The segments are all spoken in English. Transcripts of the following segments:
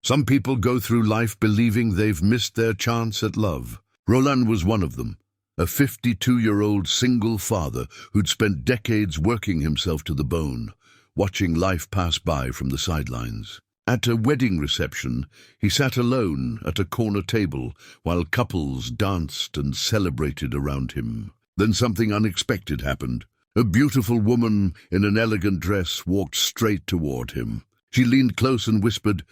Some people go through life believing they've missed their chance at love. Roland was one of them, a 52-year-old single father who'd spent decades working himself to the bone, watching life pass by from the sidelines. At a wedding reception, he sat alone at a corner table while couples danced and celebrated around him. Then something unexpected happened. A beautiful woman in an elegant dress walked straight toward him. She leaned close and whispered,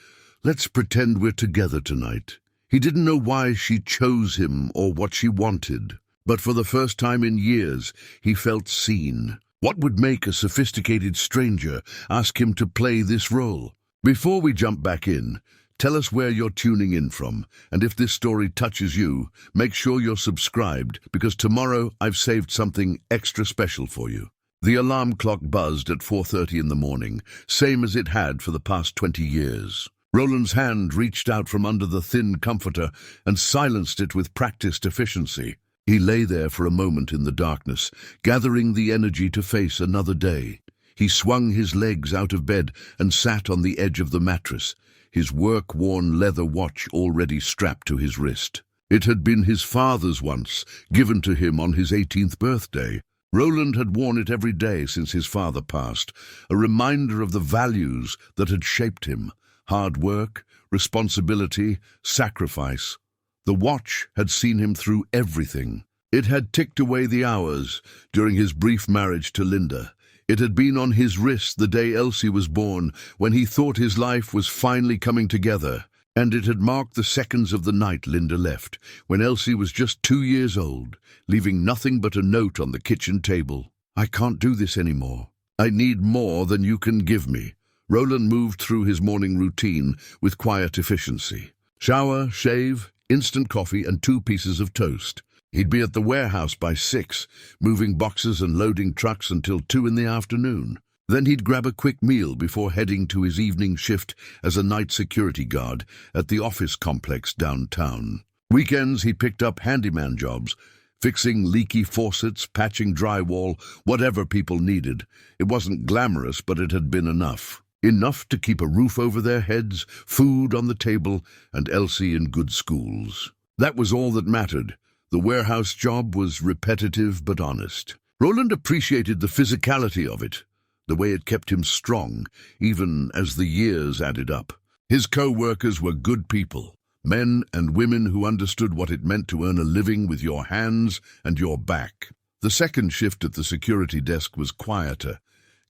"Let's pretend we're together tonight." He didn't know why she chose him or what she wanted, but for the first time in years, he felt seen. What would make a sophisticated stranger ask him to play this role? Before we jump back in, tell us where you're tuning in from, and if this story touches you, make sure you're subscribed, because tomorrow I've saved something extra special for you. The alarm clock buzzed at 4:30 in the morning, same as it had for the past 20 years. Roland's hand reached out from under the thin comforter and silenced it with practiced efficiency. He lay there for a moment in the darkness, gathering the energy to face another day. He swung his legs out of bed and sat on the edge of the mattress, his work-worn leather watch already strapped to his wrist. It had been his father's once, given to him on his 18th birthday. Roland had worn it every day since his father passed, a reminder of the values that had shaped him: hard work, responsibility, sacrifice. The watch had seen him through everything. It had ticked away the hours during his brief marriage to Linda. It had been on his wrist the day Elsie was born, when he thought his life was finally coming together. And it had marked the seconds of the night Linda left, when Elsie was just 2 years old, leaving nothing but a note on the kitchen table. "I can't do this anymore. I need more than you can give me." Roland moved through his morning routine with quiet efficiency. Shower, shave, instant coffee, and 2 pieces of toast. He'd be at the warehouse by 6, moving boxes and loading trucks until 2 in the afternoon. Then he'd grab a quick meal before heading to his evening shift as a night security guard at the office complex downtown. Weekends he picked up handyman jobs, fixing leaky faucets, patching drywall, whatever people needed. It wasn't glamorous, but it had been enough. Enough to keep a roof over their heads, food on the table, and Elsie in good schools. That was all that mattered. The warehouse job was repetitive but honest. Roland appreciated the physicality of it, the way it kept him strong, even as the years added up. His co-workers were good people, men and women who understood what it meant to earn a living with your hands and your back. The second shift at the security desk was quieter,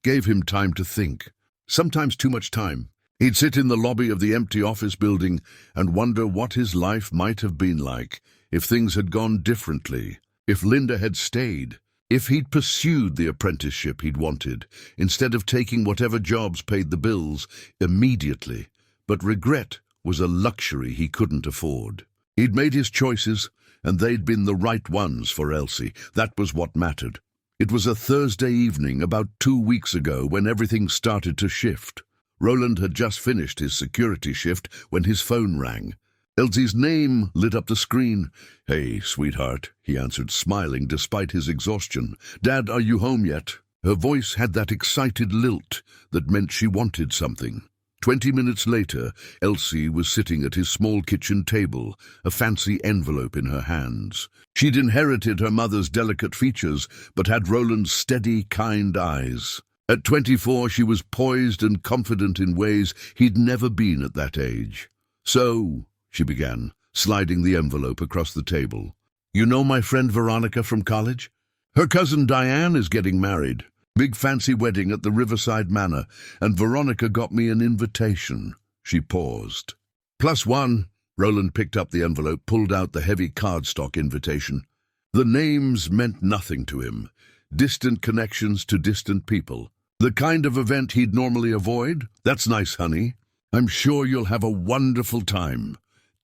gave him time to think. Sometimes too much time. He'd sit in the lobby of the empty office building and wonder what his life might have been like if things had gone differently, if Linda had stayed, if he'd pursued the apprenticeship he'd wanted, instead of taking whatever jobs paid the bills immediately. But regret was a luxury he couldn't afford. He'd made his choices, and they'd been the right ones for Elsie. That was what mattered. It was a Thursday evening about 2 weeks ago when everything started to shift. Roland had just finished his security shift when his phone rang. Elsie's name lit up the screen. "Hey, sweetheart," he answered, smiling despite his exhaustion. "Dad, are you home yet?" Her voice had that excited lilt that meant she wanted something. 20 minutes later, Elsie was sitting at his small kitchen table, a fancy envelope in her hands. She'd inherited her mother's delicate features, but had Roland's steady, kind eyes. At 24, she was poised and confident in ways he'd never been at that age. "So," she began, sliding the envelope across the table, "you know my friend Veronica from college? Her cousin Diane is getting married. Big fancy wedding at the Riverside Manor, and Veronica got me an invitation." She paused. +1. Roland picked up the envelope, pulled out the heavy cardstock invitation. The names meant nothing to him. Distant connections to distant people. The kind of event he'd normally avoid. "That's nice, honey. I'm sure you'll have a wonderful time."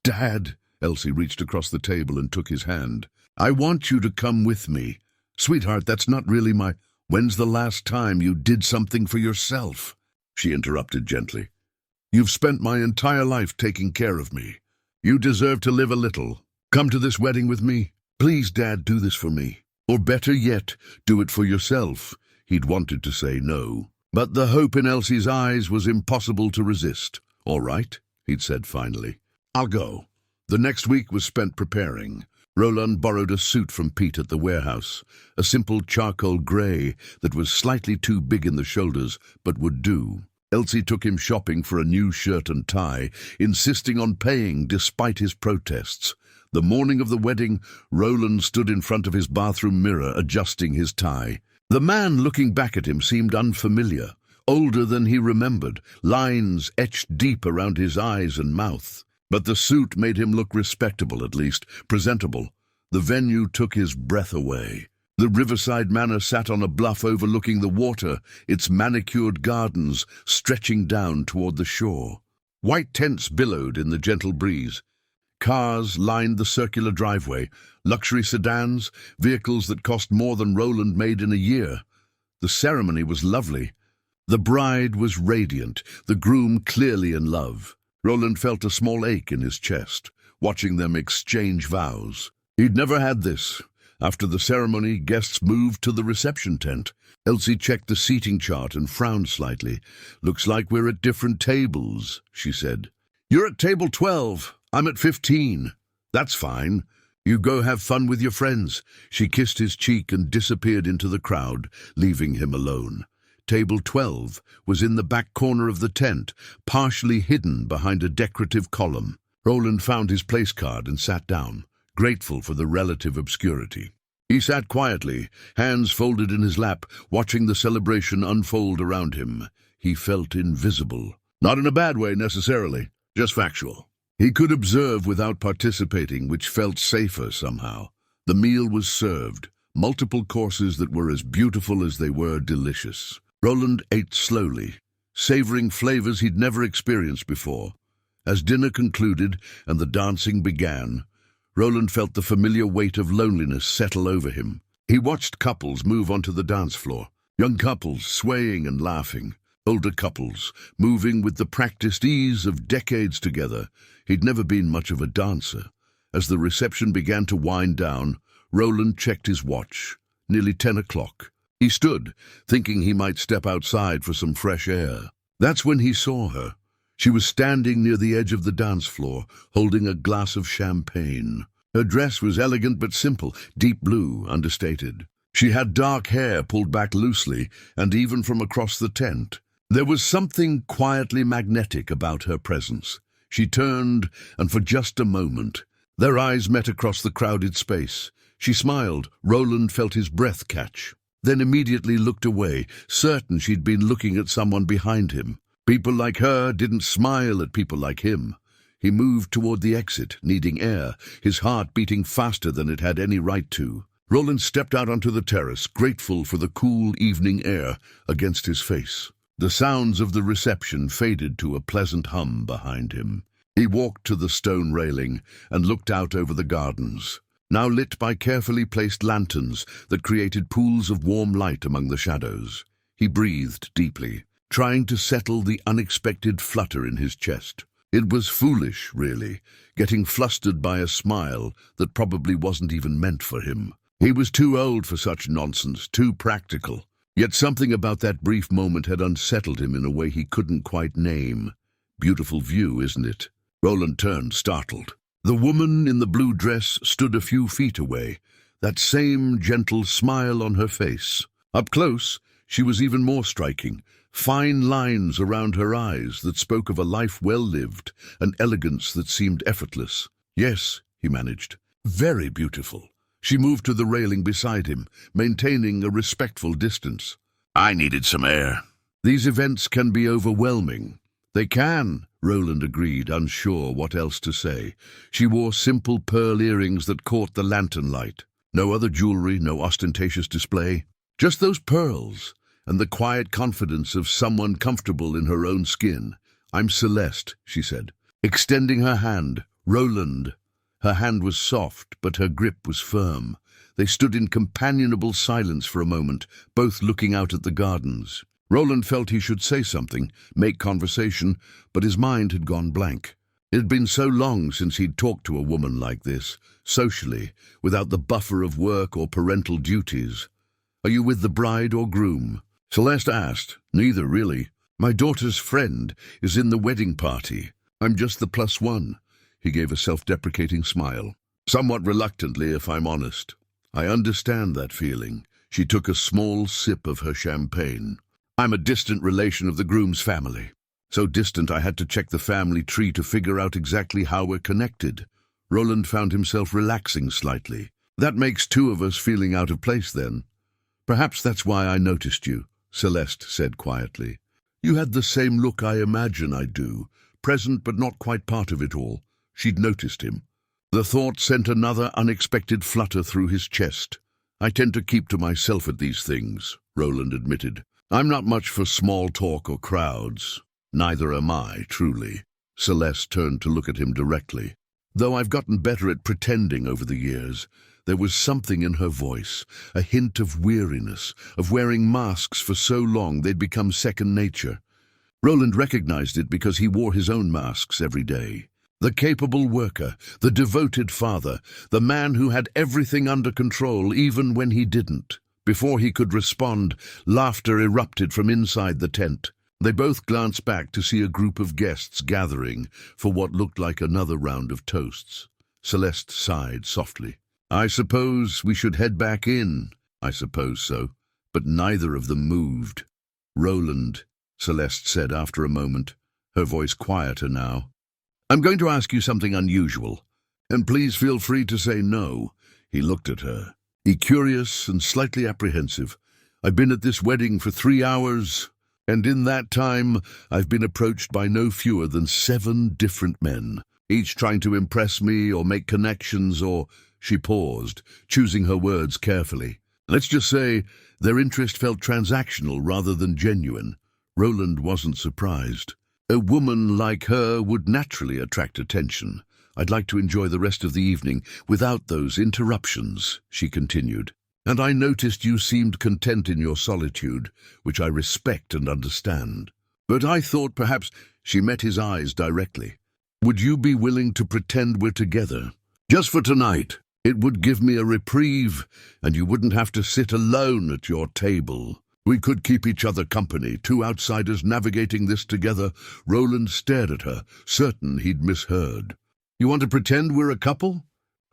"Dad," Elsie reached across the table and took his hand. "I want you to come with me." "Sweetheart, that's not really my—" "When's the last time you did something for yourself?" she interrupted gently. "You've spent my entire life taking care of me. You deserve to live a little. Come to this wedding with me. Please, Dad, do this for me. Or better yet, do it for yourself." He'd wanted to say no, but the hope in Elsie's eyes was impossible to resist. "All right," he'd said finally. "I'll go." The next week was spent preparing. Roland borrowed a suit from Pete at the warehouse, a simple charcoal grey that was slightly too big in the shoulders, but would do. Elsie took him shopping for a new shirt and tie, insisting on paying despite his protests. The morning of the wedding, Roland stood in front of his bathroom mirror, adjusting his tie. The man looking back at him seemed unfamiliar, older than he remembered, lines etched deep around his eyes and mouth. But the suit made him look respectable, at least, presentable. The venue took his breath away. The riverside manor sat on a bluff overlooking the water, its manicured gardens stretching down toward the shore. White tents billowed in the gentle breeze. Cars lined the circular driveway, luxury sedans, vehicles that cost more than Roland made in a year. The ceremony was lovely. The bride was radiant, the groom clearly in love. Roland felt a small ache in his chest, watching them exchange vows. He'd never had this. After the ceremony, guests moved to the reception tent. Elsie checked the seating chart and frowned slightly. "Looks like we're at different tables," she said. "You're at table 12. I'm at 15. "That's fine. You go have fun with your friends." She kissed his cheek and disappeared into the crowd, leaving him alone. Table 12 was in the back corner of the tent, partially hidden behind a decorative column. Roland found his place card and sat down, grateful for the relative obscurity. He sat quietly, hands folded in his lap, watching the celebration unfold around him. He felt invisible. Not in a bad way, necessarily, just factual. He could observe without participating, which felt safer somehow. The meal was served, multiple courses that were as beautiful as they were delicious. Roland ate slowly, savoring flavors he'd never experienced before. As dinner concluded and the dancing began, Roland felt the familiar weight of loneliness settle over him. He watched couples move onto the dance floor, young couples swaying and laughing, older couples moving with the practiced ease of decades together. He'd never been much of a dancer. As the reception began to wind down, Roland checked his watch. Nearly 10 o'clock. He stood, thinking he might step outside for some fresh air. That's when he saw her. She was standing near the edge of the dance floor, holding a glass of champagne. Her dress was elegant but simple, deep blue, understated. She had dark hair pulled back loosely, and even from across the tent. There was something quietly magnetic about her presence. She turned, and for just a moment, their eyes met across the crowded space. She smiled. Roland felt his breath catch, then immediately looked away, certain she'd been looking at someone behind him. People like her didn't smile at people like him. He moved toward the exit, needing air, his heart beating faster than it had any right to. Roland stepped out onto the terrace, grateful for the cool evening air against his face. The sounds of the reception faded to a pleasant hum behind him. He walked to the stone railing and looked out over the gardens, now lit by carefully placed lanterns that created pools of warm light among the shadows. He breathed deeply, trying to settle the unexpected flutter in his chest. It was foolish, really, getting flustered by a smile that probably wasn't even meant for him. He was too old for such nonsense, too practical. Yet something about that brief moment had unsettled him in a way he couldn't quite name. Beautiful view, isn't it? Roland turned, startled. The woman in the blue dress stood a few feet away, that same gentle smile on her face. Up close, she was even more striking. Fine lines around her eyes that spoke of a life well lived, an elegance that seemed effortless. "Yes," he managed. "Very beautiful." She moved to the railing beside him, maintaining a respectful distance. "I needed some air." These events can be overwhelming. They can, Roland agreed, unsure what else to say. She wore simple pearl earrings that caught the lantern light. No other jewelry, no ostentatious display. Just those pearls, and the quiet confidence of someone comfortable in her own skin. "I'm Celeste," she said, extending her hand. "Roland." Her hand was soft, but her grip was firm. They stood in companionable silence for a moment, both looking out at the gardens. Roland felt he should say something, make conversation, but his mind had gone blank. It had been so long since he'd talked to a woman like this, socially, without the buffer of work or parental duties. "Are you with the bride or groom?" Celeste asked. "Neither, really. My daughter's friend is in the wedding party. I'm just the plus one. He gave a self-deprecating smile. Somewhat reluctantly, if I'm honest. I understand that feeling. She took a small sip of her champagne. I'm a distant relation of the groom's family. So distant I had to check the family tree to figure out exactly how we're connected. Roland found himself relaxing slightly. That makes two of us feeling out of place then. Perhaps that's why I noticed you, Celeste said quietly. You had the same look I imagine I do, present but not quite part of it all. She'd noticed him. The thought sent another unexpected flutter through his chest. I tend to keep to myself at these things, Roland admitted. I'm not much for small talk or crowds. Neither am I, truly. Celeste turned to look at him directly. Though I've gotten better at pretending over the years, there was something in her voice, a hint of weariness, of wearing masks for so long they'd become second nature. Roland recognized it because he wore his own masks every day. The capable worker, the devoted father, the man who had everything under control even when he didn't. Before he could respond, laughter erupted from inside the tent. They both glanced back to see a group of guests gathering for what looked like another round of toasts. Celeste sighed softly. I suppose we should head back in. I suppose so. But neither of them moved. Roland, Celeste said after a moment, her voice quieter now. I'm going to ask you something unusual, and please feel free to say no. He looked at her. Curious and slightly apprehensive. I've been at this wedding for 3 hours, and in that time I've been approached by no fewer than 7 different men, each trying to impress me or make connections or... She paused, choosing her words carefully. Let's just say their interest felt transactional rather than genuine. Roland wasn't surprised. A woman like her would naturally attract attention. I'd like to enjoy the rest of the evening without those interruptions, she continued. And I noticed you seemed content in your solitude, which I respect and understand. But I thought perhaps... She met his eyes directly. Would you be willing to pretend we're together? Just for tonight. It would give me a reprieve, and you wouldn't have to sit alone at your table. We could keep each other company, 2 outsiders navigating this together. Roland stared at her, certain he'd misheard. You want to pretend we're a couple?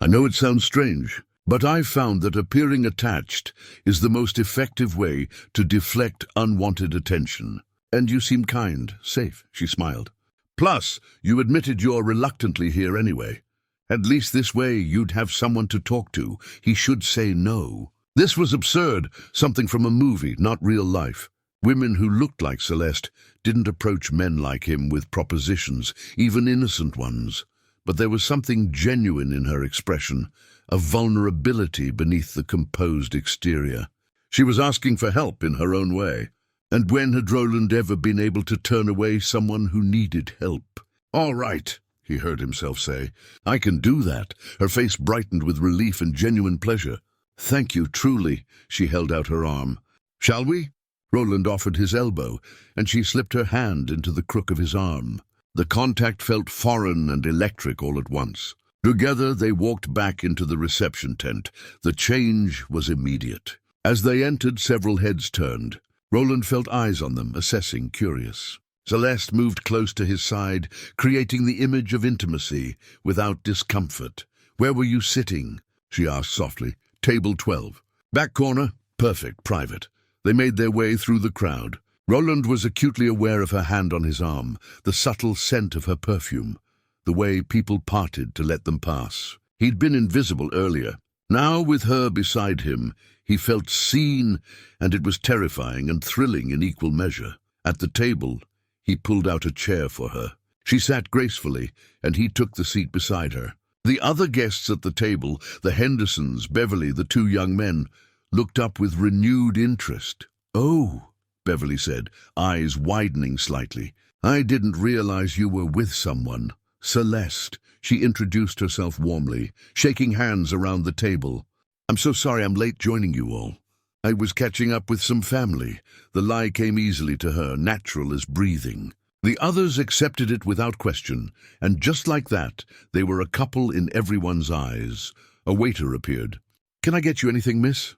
I know it sounds strange, but I've found that appearing attached is the most effective way to deflect unwanted attention. And you seem kind, safe, she smiled. Plus, you admitted you're reluctantly here anyway. At least this way you'd have someone to talk to. He should say no. This was absurd, something from a movie, not real life. Women who looked like Celeste didn't approach men like him with propositions, even innocent ones. But there was something genuine in her expression, a vulnerability beneath the composed exterior. She was asking for help in her own way. And when had Roland ever been able to turn away someone who needed help? All right, he heard himself say. I can do that. Her face brightened with relief and genuine pleasure. Thank you, truly. She held out her arm. Shall we? Roland offered his elbow, and she slipped her hand into the crook of his arm. The contact felt foreign and electric all at once. Together they walked back into the reception tent. The change was immediate. As they entered, several heads turned. Roland felt eyes on them, assessing, curious. Celeste moved close to his side, creating the image of intimacy without discomfort. Where were you sitting? She asked softly. Table 12. Back corner? Perfect, private. They made their way through the crowd. Roland was acutely aware of her hand on his arm, the subtle scent of her perfume, the way people parted to let them pass. He'd been invisible earlier. Now, with her beside him, he felt seen, and it was terrifying and thrilling in equal measure. At the table, he pulled out a chair for her. She sat gracefully, and he took the seat beside her. The other guests at the table, the Hendersons, Beverly, the 2 young men, looked up with renewed interest. Oh, Beverly said, eyes widening slightly. I didn't realize you were with someone. Celeste, she introduced herself warmly, shaking hands around the table. I'm so sorry I'm late joining you all. I was catching up with some family. The lie came easily to her, natural as breathing. The others accepted it without question, and just like that, they were a couple in everyone's eyes. A waiter appeared. Can I get you anything, miss?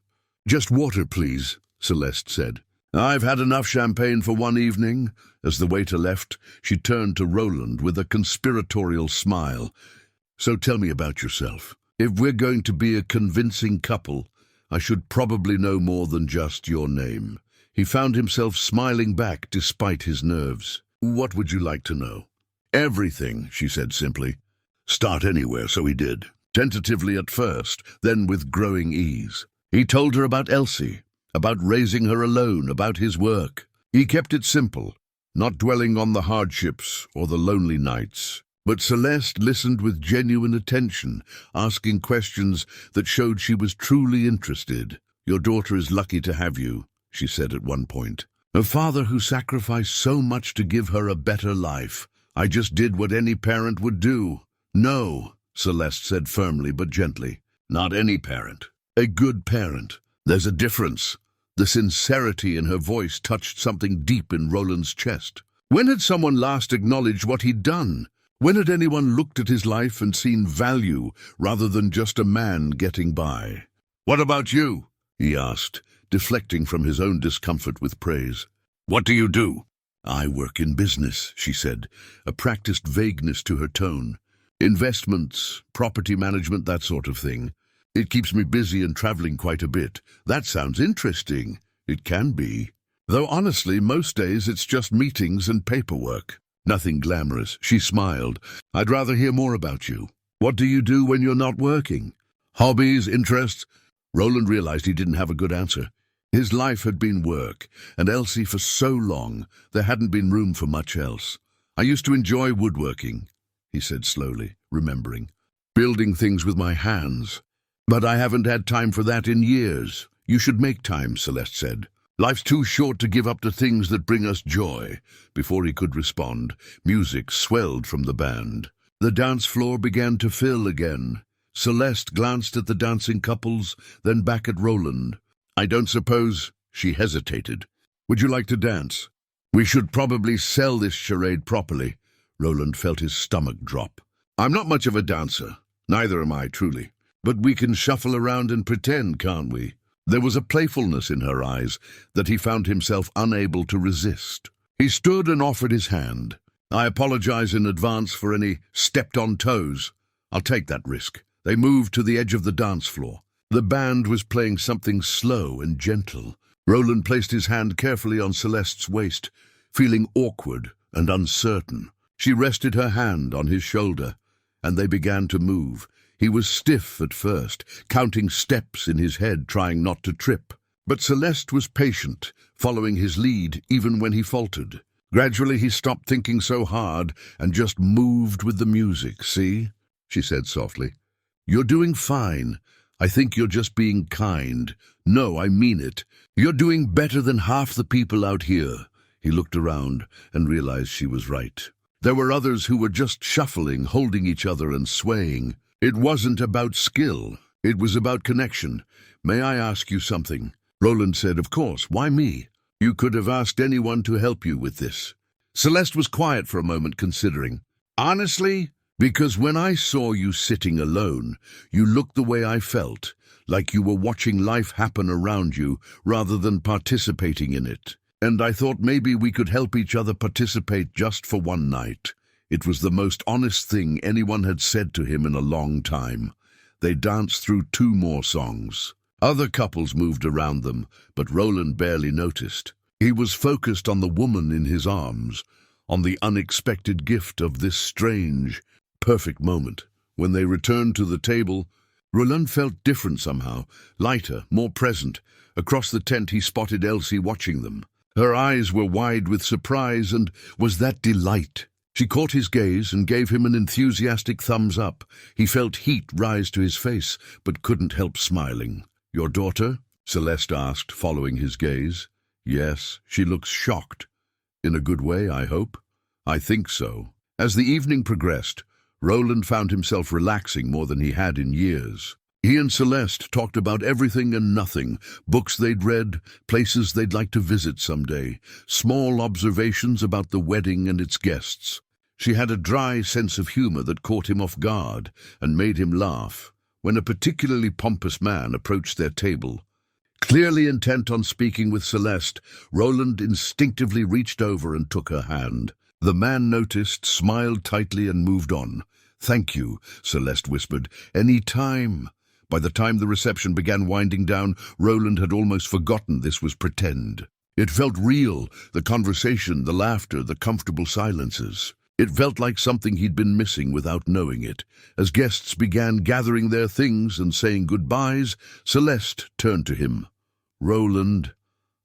Just water, please, Celeste said. "I've had enough champagne for one evening." As the waiter left, she turned to Roland with a conspiratorial smile. "So tell me about yourself. If we're going to be a convincing couple, I should probably know more than just your name." He found himself smiling back despite his nerves. "What would you like to know?" "Everything," she said simply. "Start anywhere," so he did. Tentatively at first, then with growing ease. He told her about Elsie, about raising her alone, about his work. He kept it simple, not dwelling on the hardships or the lonely nights. But Celeste listened with genuine attention, asking questions that showed she was truly interested. "Your daughter is lucky to have you," she said at one point. "A father who sacrificed so much to give her a better life. I just did what any parent would do." "No," Celeste said firmly but gently. "Not any parent. A good parent. There's a difference." The sincerity in her voice touched something deep in Roland's chest. When had someone last acknowledged what he'd done? When had anyone looked at his life and seen value rather than just a man getting by? "What about you?" he asked, deflecting from his own discomfort with praise. "What do you do?" "I work in business," she said, a practiced vagueness to her tone. "Investments, property management, that sort of thing. It keeps me busy and traveling quite a bit." "That sounds interesting." "It can be. Though honestly, most days it's just meetings and paperwork. Nothing glamorous." She smiled. "I'd rather hear more about you. What do you do when you're not working? Hobbies, interests?" Roland realized he didn't have a good answer. His life had been work, and Elsie for so long, there hadn't been room for much else. "I used to enjoy woodworking," he said slowly, remembering. "Building things with my hands. But I haven't had time for that in years." "You should make time," Celeste said. "Life's too short to give up the things that bring us joy." Before he could respond, music swelled from the band. The dance floor began to fill again. Celeste glanced at the dancing couples, then back at Roland. "I don't suppose—" She hesitated. "Would you like to dance?" "We should probably sell this charade properly." Roland felt his stomach drop. "I'm not much of a dancer. Neither am I, truly. But we can shuffle around and pretend, can't we?" There was a playfulness in her eyes that he found himself unable to resist. He stood and offered his hand. "I apologize in advance for any stepped-on toes. I'll take that risk." They moved to the edge of the dance floor. The band was playing something slow and gentle. Roland placed his hand carefully on Celeste's waist, feeling awkward and uncertain. She rested her hand on his shoulder, and they began to move. He was stiff at first, counting steps in his head, trying not to trip. But Celeste was patient, following his lead even when he faltered. Gradually he stopped thinking so hard and just moved with the music. "See?" she said softly. "You're doing fine. I think you're just being kind. No, I mean it. You're doing better than half the people out here." He looked around and realized she was right. There were others who were just shuffling, holding each other and swaying. It wasn't about skill. It was about connection. "May I ask you something?" Roland said. "Of course. Why me?" "You could have asked anyone to help you with this." Celeste was quiet for a moment, considering. "Honestly, because when I saw you sitting alone, you looked the way I felt, like you were watching life happen around you rather than participating in it. And I thought maybe we could help each other participate just for one night." It was the most honest thing anyone had said to him in a long time. They danced through 2 more songs. Other couples moved around them, but Roland barely noticed. He was focused on the woman in his arms, on the unexpected gift of this strange, perfect moment. When they returned to the table, Roland felt different somehow, lighter, more present. Across the tent he spotted Elsie watching them. Her eyes were wide with surprise and was that delight. She caught his gaze and gave him an enthusiastic thumbs up. He felt heat rise to his face, but couldn't help smiling. "Your daughter?" Celeste asked, following his gaze. "Yes, she looks shocked." "In a good way, I hope?" "I think so." As the evening progressed, Roland found himself relaxing more than he had in years. He and Celeste talked about everything and nothing, books they'd read, places they'd like to visit someday, small observations about the wedding and its guests. She had a dry sense of humor that caught him off guard and made him laugh. When a particularly pompous man approached their table, Clearly intent on speaking with Celeste, Roland instinctively reached over and took her hand. The man noticed, smiled tightly, and moved on. "Thank you," Celeste whispered. "Any time." By the time the reception began winding down, Roland had almost forgotten this was pretend. It felt real, the conversation, the laughter, the comfortable silences. It felt like something he'd been missing without knowing it. As guests began gathering their things and saying goodbyes, Celeste turned to him. "Roland,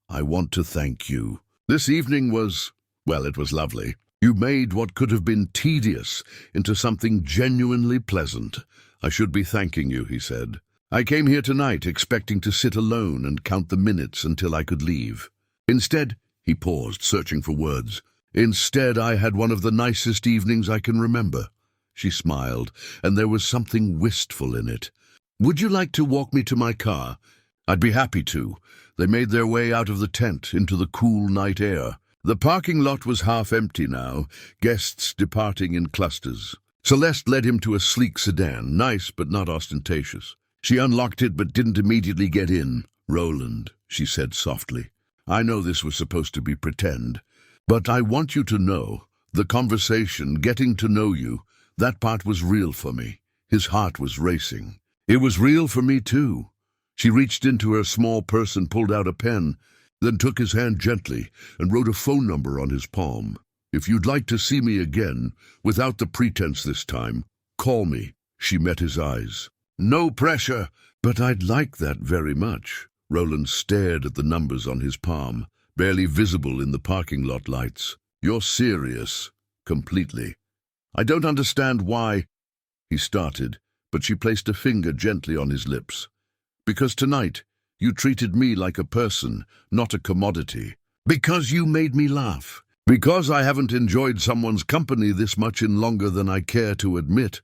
I want to thank you. This evening was, well, it was lovely. You made what could have been tedious into something genuinely pleasant. I should be thanking you," he said. "I came here tonight expecting to sit alone and count the minutes until I could leave. Instead," he paused, searching for words, "instead I had one of the nicest evenings I can remember." She smiled, and there was something wistful in it. "Would you like to walk me to my car?" "I'd be happy to." They made their way out of the tent into the cool night air. The parking lot was half empty now, guests departing in clusters. Celeste led him to a sleek sedan, nice but not ostentatious. She unlocked it but didn't immediately get in. "Roland," she said softly, "I know this was supposed to be pretend, but I want you to know, the conversation, getting to know you, that part was real for me." His heart was racing. "It was real for me too." She reached into her small purse and pulled out a pen, then took his hand gently and wrote a phone number on his palm. "If you'd like to see me again, without the pretense this time, call me." She met his eyes. "No pressure." "But I'd like that very much." Roland stared at the numbers on his palm, barely visible in the parking lot lights. "You're serious." "Completely." "I don't understand why—" he started, but she placed a finger gently on his lips. "Because tonight, you treated me like a person, not a commodity. Because you made me laugh. Because I haven't enjoyed someone's company this much in longer than I care to admit."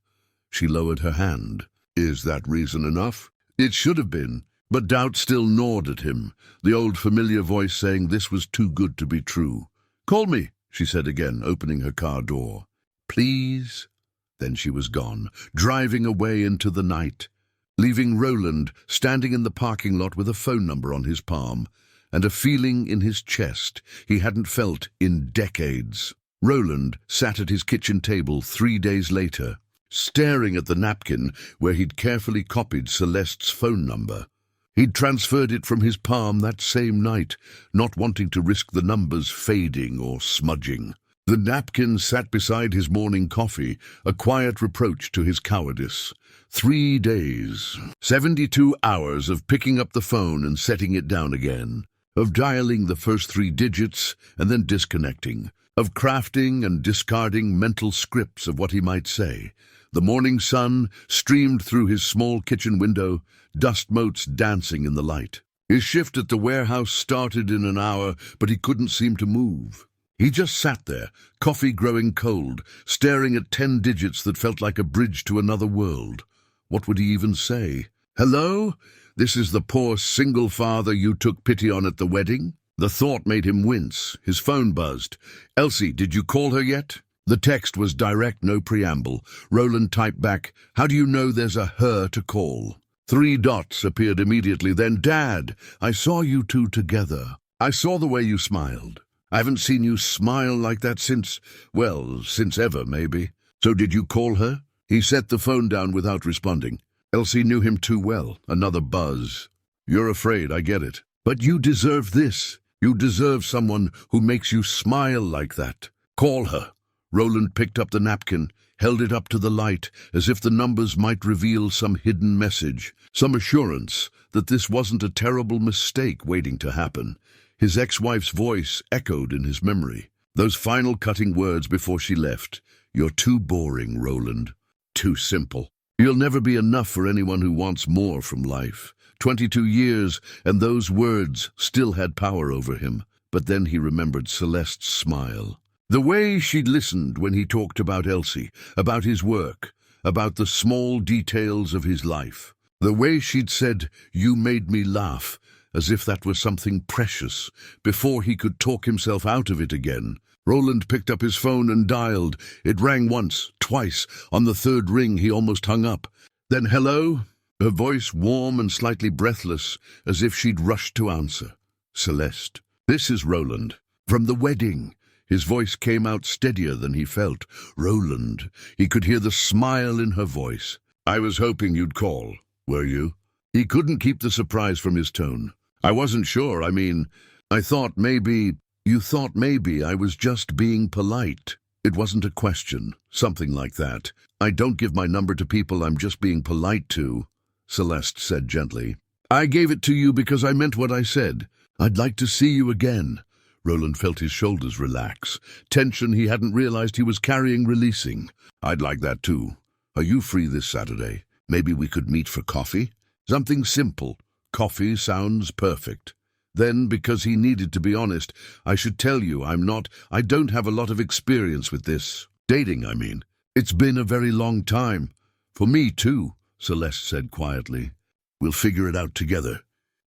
She lowered her hand. "Is that reason enough?" It should have been, but doubt still gnawed at him, the old familiar voice saying this was too good to be true. "Call me," she said again, opening her car door. "Please?" Then she was gone, driving away into the night, leaving Roland standing in the parking lot with a phone number on his palm and a feeling in his chest he hadn't felt in decades. Roland sat at his kitchen table 3 days later, staring at the napkin where he'd carefully copied Celeste's phone number. He'd transferred it from his palm that same night, not wanting to risk the numbers fading or smudging. The napkin sat beside his morning coffee, a quiet reproach to his cowardice. 3 days, 72 hours of picking up the phone and setting it down again, of dialing the first 3 digits and then disconnecting, of crafting and discarding mental scripts of what he might say. The morning sun streamed through his small kitchen window, dust motes dancing in the light. His shift at the warehouse started in an hour, but he couldn't seem to move. He just sat there, coffee growing cold, staring at 10 digits that felt like a bridge to another world. What would he even say? "Hello? This is the poor single father you took pity on at the wedding?" The thought made him wince. His phone buzzed. "Elsie, did you call her yet?" The text was direct, no preamble. Roland typed back, "How do you know there's a her to call?" 3 dots appeared immediately. Then, "Dad, I saw you two together. I saw the way you smiled. I haven't seen you smile like that since ever, maybe. So did you call her?" He set the phone down without responding. Elsie knew him too well. Another buzz. "You're afraid, I get it. But you deserve this. You deserve someone who makes you smile like that. Call her." Roland picked up the napkin, held it up to the light, as if the numbers might reveal some hidden message, some assurance that this wasn't a terrible mistake waiting to happen. His ex-wife's voice echoed in his memory. Those final cutting words before she left. "You're too boring, Roland. Too simple. You'll never be enough for anyone who wants more from life." 22 years, and those words still had power over him. But then he remembered Celeste's smile. The way she'd listened when he talked about Elsie, about his work, about the small details of his life. The way she'd said, "You made me laugh," as if that was something precious, before he could talk himself out of it again. Roland picked up his phone and dialed. It rang once, twice. On the 3rd ring, he almost hung up. Then, "Hello?" her voice warm and slightly breathless, as if she'd rushed to answer. "Celeste, this is Roland. From the wedding." His voice came out steadier than he felt. "Roland." He could hear the smile in her voice. "I was hoping you'd call. Were you?" He couldn't keep the surprise from his tone. "I wasn't sure. I thought maybe... You thought maybe I was just being polite." "It wasn't a question. Something like that. I don't give my number to people I'm just being polite to," Celeste said gently. "I gave it to you because I meant what I said. I'd like to see you again." Roland felt his shoulders relax. Tension he hadn't realized he was carrying releasing. "I'd like that too. Are you free this Saturday? Maybe we could meet for coffee? Something simple. Coffee sounds perfect." Then, because he needed to be honest, "I should tell you I don't have a lot of experience with this. Dating, I mean. It's been a very long time." "For me too," Celeste said quietly. "We'll figure it out together.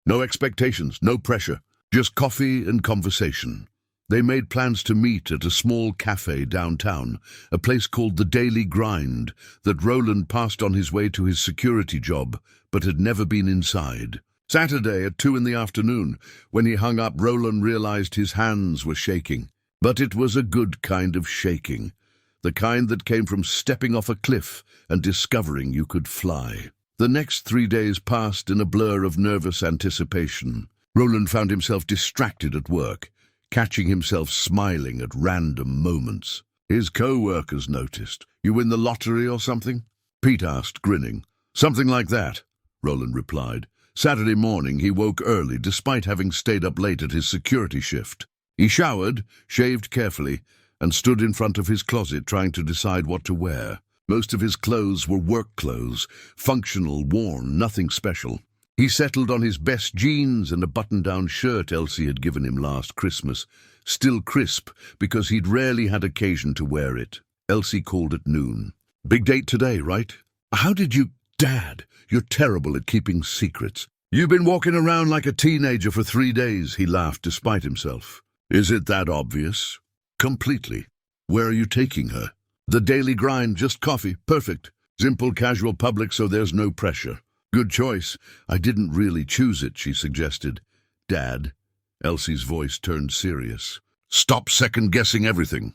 No expectations, no pressure. Just coffee and conversation." They made plans to meet at a small cafe downtown, a place called the Daily Grind, that Roland passed on his way to his security job, but had never been inside. Saturday at 2 in the afternoon. When he hung up, Roland realized his hands were shaking. But it was a good kind of shaking, the kind that came from stepping off a cliff and discovering you could fly. The next 3 days passed in a blur of nervous anticipation. Roland found himself distracted at work, catching himself smiling at random moments. His co-workers noticed. "You win the lottery or something?" Pete asked, grinning. "Something like that," Roland replied. Saturday morning he woke early despite having stayed up late at his security shift. He showered, shaved carefully, and stood in front of his closet trying to decide what to wear. Most of his clothes were work clothes, functional, worn, nothing special. He settled on his best jeans and a button-down shirt Elsie had given him last Christmas, still crisp because he'd rarely had occasion to wear it. Elsie called at noon. "Big date today, right?" "How did you—" "Dad, you're terrible at keeping secrets. You've been walking around like a teenager for 3 days," he laughed despite himself. "Is it that obvious?" "Completely." "Where are you taking her?" "The Daily Grind, just coffee, perfect. Simple, casual public, so there's no pressure." "Good choice. I didn't really choose it," she suggested. "Dad," Elsie's voice turned serious, "stop second-guessing everything.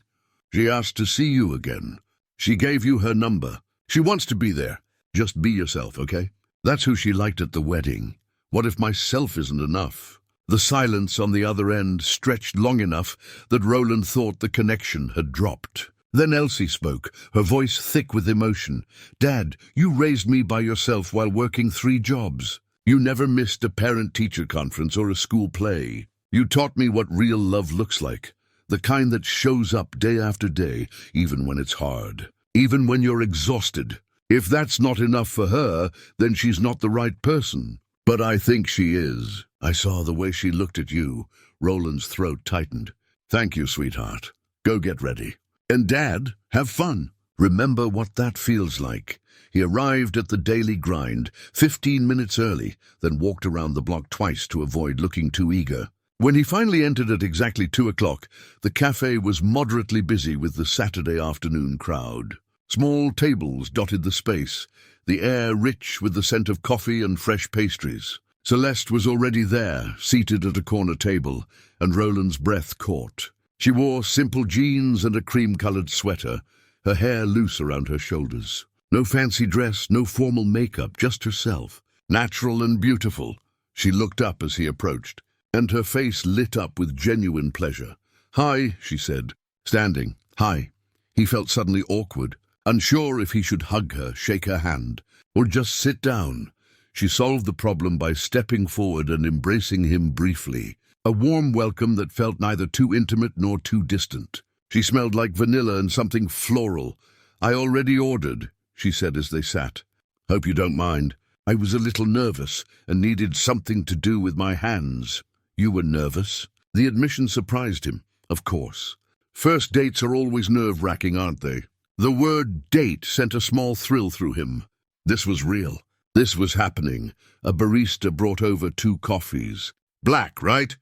She asked to see you again. She gave you her number. She wants to be there. Just be yourself, okay? That's who she liked at the wedding. What if myself isn't enough?" The silence on the other end stretched long enough that Roland thought the connection had dropped. Then Elsie spoke, her voice thick with emotion. "Dad, you raised me by yourself while working 3 jobs. You never missed a parent-teacher conference or a school play. You taught me what real love looks like, the kind that shows up day after day, even when it's hard, even when you're exhausted. If that's not enough for her, then she's not the right person. But I think she is. I saw the way she looked at you." Roland's throat tightened. "Thank you, sweetheart. Go get ready. And Dad, have fun. Remember what that feels like." He arrived at the Daily Grind 15 minutes early, then walked around the block twice to avoid looking too eager. When he finally entered at exactly 2 o'clock, the cafe was moderately busy with the Saturday afternoon crowd. Small tables dotted the space, the air rich with the scent of coffee and fresh pastries. Celeste was already there, seated at a corner table, and Roland's breath caught. She wore simple jeans and a cream-colored sweater, her hair loose around her shoulders. No fancy dress, no formal makeup, just herself. Natural and beautiful. She looked up as he approached, and her face lit up with genuine pleasure. "Hi," she said, standing. "Hi." He felt suddenly awkward, unsure if he should hug her, shake her hand, or just sit down. She solved the problem by stepping forward and embracing him briefly. A warm welcome that felt neither too intimate nor too distant. She smelled like vanilla and something floral. "I already ordered," she said as they sat. "Hope you don't mind. I was a little nervous and needed something to do with my hands." "You were nervous?" The admission surprised him. Of course. First dates are always nerve-wracking, aren't they? The word date sent a small thrill through him. This was real. This was happening. A barista brought over 2 coffees. "Black, right?"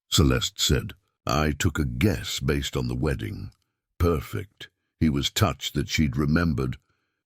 Celeste said. "I took a guess based on the wedding." Perfect. He was touched that she'd remembered,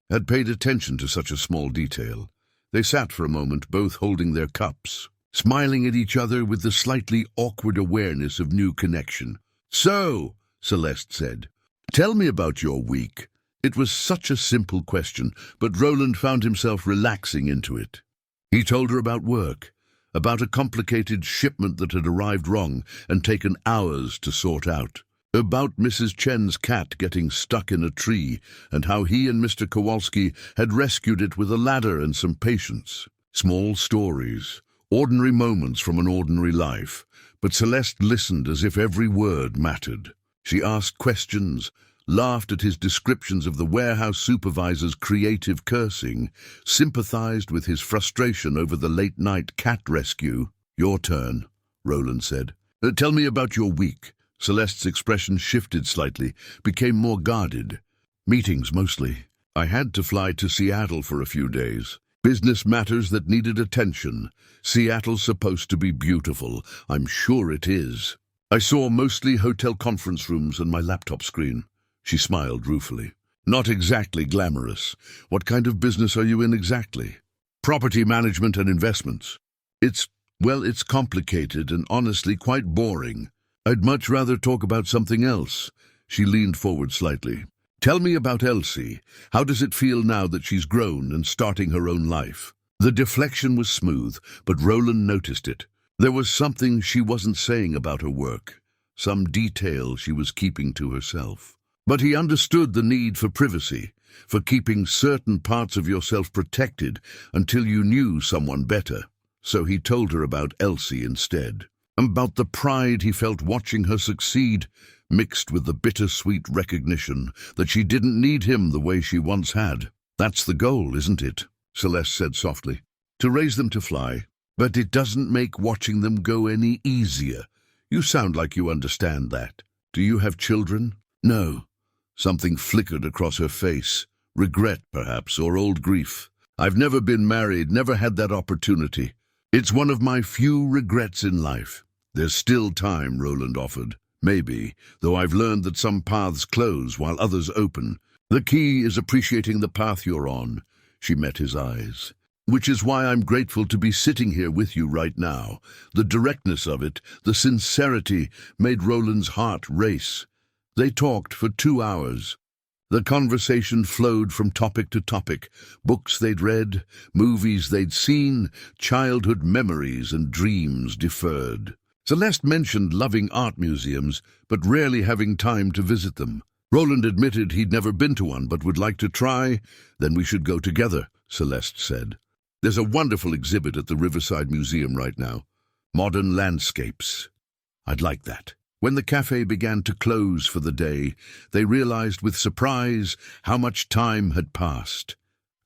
had paid attention to such a small detail. They sat for a moment, both holding their cups, smiling at each other with the slightly awkward awareness of new connection. "So," Celeste said, "tell me about your week." It was such a simple question, but Roland found himself relaxing into it. He told her about work, about a complicated shipment that had arrived wrong and taken hours to sort out, about Mrs. Chen's cat getting stuck in a tree and how he and Mr. Kowalski had rescued it with a ladder and some patience. Small stories, ordinary moments from an ordinary life, but Celeste listened as if every word mattered. She asked questions, laughed at his descriptions of the warehouse supervisor's creative cursing, sympathized with his frustration over the late-night cat rescue. "Your turn," Roland said. "Tell me about your week." Celeste's expression shifted slightly, became more guarded. "Meetings, mostly. I had to fly to Seattle for a few days. Business matters that needed attention. Seattle's supposed to be beautiful. I'm sure it is. I saw mostly hotel conference rooms and my laptop screen." She smiled ruefully. "Not exactly glamorous. What kind of business are you in exactly?" "Property management and investments." It's complicated and honestly quite boring. I'd much rather talk about something else." She leaned forward slightly. "Tell me about Elsie. How does it feel now that she's grown and starting her own life?" The deflection was smooth, but Roland noticed it. There was something she wasn't saying about her work, some detail she was keeping to herself. But he understood the need for privacy, for keeping certain parts of yourself protected until you knew someone better. So he told her about Elsie instead, about the pride he felt watching her succeed, mixed with the bittersweet recognition that she didn't need him the way she once had. "That's the goal, isn't it?" Celeste said softly. "To raise them to fly. But it doesn't make watching them go any easier. You sound like you understand that. Do you have children?" "No." Something flickered across her face. Regret, perhaps, or old grief. "I've never been married, never had that opportunity. It's one of my few regrets in life." "There's still time," Roland offered. "Maybe, though I've learned that some paths close while others open. The key is appreciating the path you're on." She met his eyes. "Which is why I'm grateful to be sitting here with you right now." The directness of it, the sincerity, made Roland's heart race. They talked for 2 hours. The conversation flowed from topic to topic, books they'd read, movies they'd seen, childhood memories and dreams deferred. Celeste mentioned loving art museums, but rarely having time to visit them. Roland admitted he'd never been to one, but would like to try. "Then we should go together," Celeste said. "There's a wonderful exhibit at the Riverside Museum right now. Modern landscapes. I'd like that." When the cafe began to close for the day, they realized with surprise how much time had passed.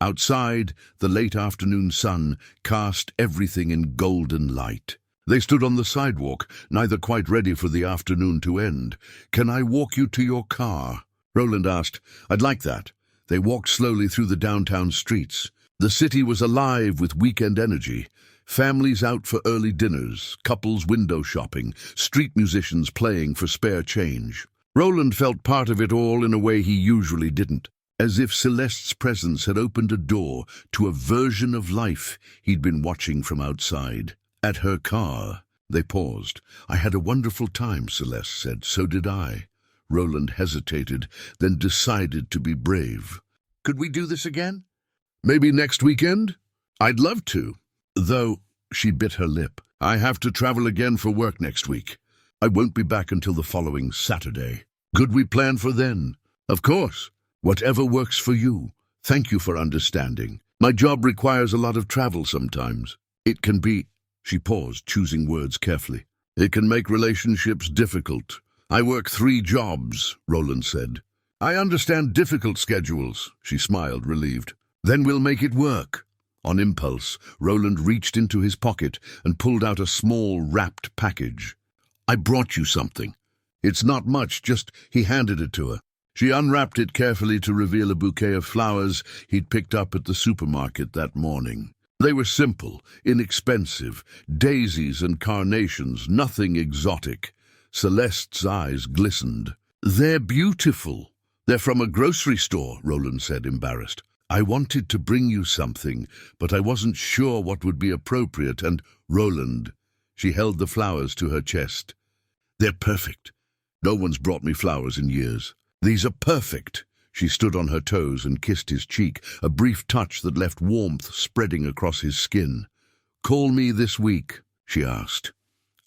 Outside, the late afternoon sun cast everything in golden light. They stood on the sidewalk, neither quite ready for the afternoon to end. "Can I walk you to your car?" Roland asked. "I'd like that." They walked slowly through the downtown streets. The city was alive with weekend energy. Families out for early dinners, couples window shopping, street musicians playing for spare change. Roland felt part of it all in a way he usually didn't, as if Celeste's presence had opened a door to a version of life he'd been watching from outside. At her car, they paused. "I had a wonderful time," Celeste said. "So did I." Roland hesitated, then decided to be brave. "Could we do this again? Maybe next weekend?" "I'd love to. Though," she bit her lip, "I have to travel again for work next week. I won't be back until the following Saturday." "Could we plan for then?" "Of course. Whatever works for you. Thank you for understanding. My job requires a lot of travel sometimes. It can be—" She paused, choosing words carefully. "It can make relationships difficult." "I work 3 jobs, Roland said. "I understand difficult schedules," she smiled, relieved. "Then we'll make it work." On impulse, Roland reached into his pocket and pulled out a small, wrapped package. "I brought you something." "It's not much, just—" He handed it to her. She unwrapped it carefully to reveal a bouquet of flowers he'd picked up at the supermarket that morning. They were simple, inexpensive, daisies and carnations, nothing exotic. Celeste's eyes glistened. "They're beautiful." "They're from a grocery store," Roland said, embarrassed. I wanted to bring you something, but I wasn't sure what would be appropriate, and Roland. She held the flowers to her chest. They're perfect. No one's brought me flowers in years. These are perfect. She stood on her toes and kissed his cheek, a brief touch that left warmth spreading across his skin. Call me this week, she asked.